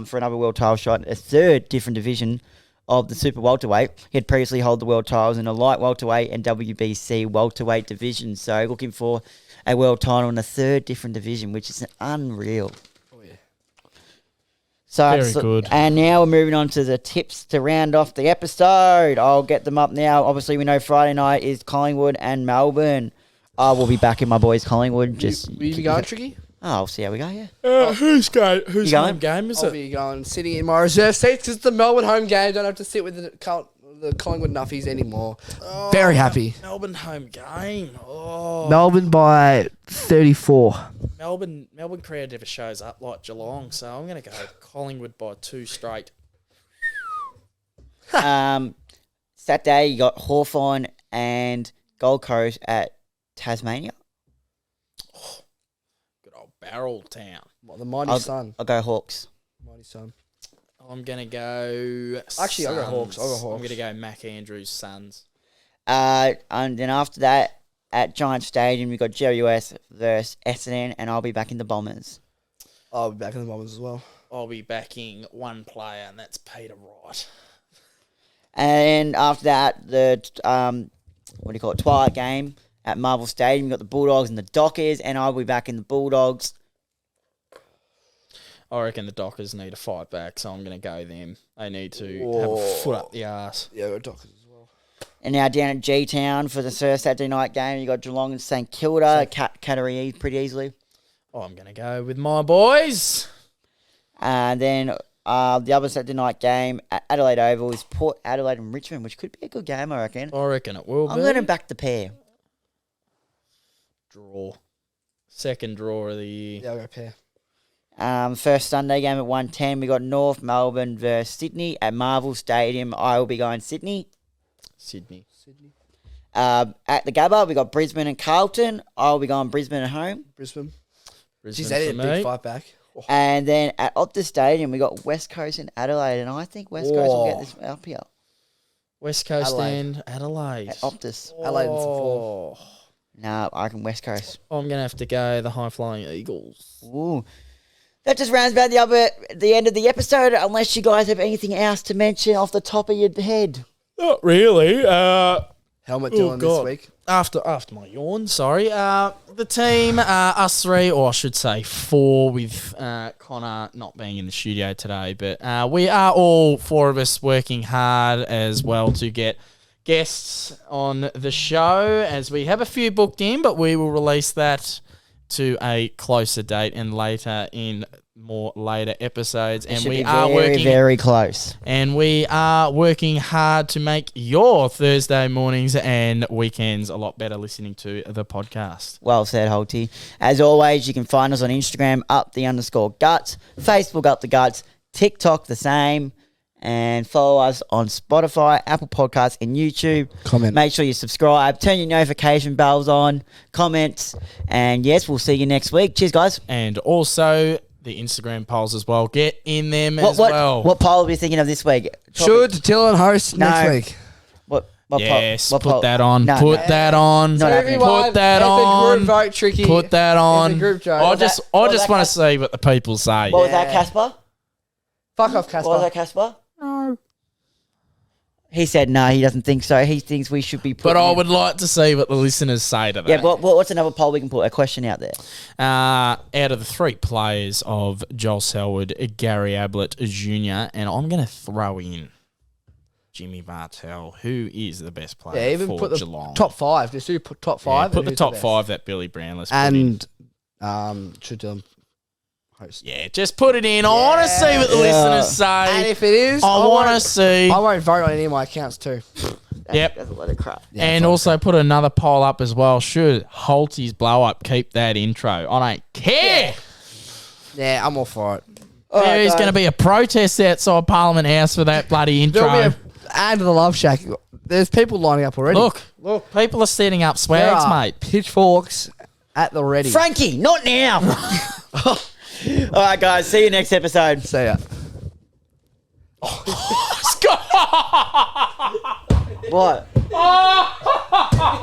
for another world title shot, a third different division of the super welterweight. He had previously held the world titles in a light welterweight and WBC welterweight division. So looking for a world title in a third different division, which is unreal. Oh, yeah. Very good. And now we're moving on to the tips to round off the episode. I'll get them up now. Obviously, we know Friday night is Collingwood and Melbourne. I will be back in my boys Collingwood. Will you be going, Tricky? Oh, I'll see how we go, yeah. Who's You going? home game is I'll it? be going sitting in my reserve seats because it's the Melbourne home game. Don't have to sit with the Collingwood Nuffies anymore. Very happy. Melbourne home game. Oh, Melbourne by 34. Melbourne crowd never shows up like Geelong, so I'm going to go Collingwood by 2 straight. Saturday, you got Hawthorn and Gold Coast at Tasmania. Good old Barrel Town. What, the mighty sun. I'll go Hawks. Mighty sun. I'm going to go... Actually, I'll go Hawks. I'm going to go Mac Andrews' Suns. And then after that, at Giant Stadium, we got GWS versus Essendon, and I'll be back in the Bombers. I'll be back in the Bombers as well. I'll be backing one player, and that's Peter Wright. And after that, the Twilight game at Marvel Stadium. We got the Bulldogs and the Dockers, and I'll be back in the Bulldogs. I reckon the Dockers need to fight back, so I'm going to go them. They need to have a foot up the arse. Yeah, go Dockers as well. And now down at G-Town for the first Saturday night game, you got Geelong and St Kilda, Cattery pretty easily. Oh, I'm going to go with my boys. And then the other Saturday night game at Adelaide Oval is Port Adelaide and Richmond, which could be a good game, I reckon. I reckon it will be. I'm going to back the pair. Draw. Second draw of the year. Yeah, I'll go pair. First Sunday game at 1:10, we got North Melbourne versus Sydney at Marvel Stadium. I will be going Sydney. Sydney. At the Gabba, we got Brisbane and Carlton. I'll be going Brisbane at home. Brisbane. Brisbane Jeez, they for did a big me. fight back. Oh. And then at Optus Stadium, we got West Coast and Adelaide, and I think West Coast will get this up here West Coast Adelaide. and Adelaide. at Optus. Adelaide in some form. No, I reckon West Coast. I'm going to have to go the high-flying Eagles. Ooh. That just rounds about the end of the episode, unless you guys have anything else to mention off the top of your head. Not really. Helmet Dylan this week. After my yawn, sorry. The team, us three, or I should say four, with Connor not being in the studio today, but we are all four of us working hard as well to get guests on the show, as we have a few booked in, but we will release that to a closer date and later in more later episodes. And we are working very close. And we are working hard to make your Thursday mornings and weekends a lot better listening to the podcast. Well said, Holty. As always, you can find us on Instagram, @_guts, Facebook, @guts, TikTok, the same, and follow us on Spotify, Apple Podcasts, and YouTube. Comment. Make sure you subscribe, turn your notification bells on, comments, and yes, we'll see you next week. Cheers, guys. And also the Instagram polls as well. Get in them as well. What poll are we thinking of this week? Should Dylan host No. next week? What Yes, poll? put that on. No. Put that on. Not happening. Put that on. Group vote, Tricky. Put that on. It's a group joke. I What just was want that, to see what the people say. What was that, Yeah. Casper? Fuck off, Casper. What was that, Casper? No. He said no, he doesn't think so. He thinks we should be putting But I in- would like to see what the listeners say to that. Yeah, what's another poll we can put? A question out there. Out of the three players of Joel Selwood, Gary Ablett Jr., and I'm going to throw in Jimmy Bartell, who is the best player Yeah, even for put the Geelong. top five. Just do put top five. Yeah, put and the who's top best. five that Billy Brownless put in. And should Dylan host? Yeah, just put it in. I want to see what the Yeah. listeners And say. if it is, I want to won't- see. I won't vote on any of my accounts too. Yep. That's a lot of crap. Yeah, And fine. also put another poll up as well. Should Holty's blow up keep that intro? I don't care. Yeah, I'm all for it. There is going to be a protest outside Parliament House for that bloody intro. There'll be a add to the Love Shack. There's people lining up already. Look, people are setting up There swags, are mate. pitchforks at the ready. Frankie, not now. All right, guys. See you next episode. See ya. What?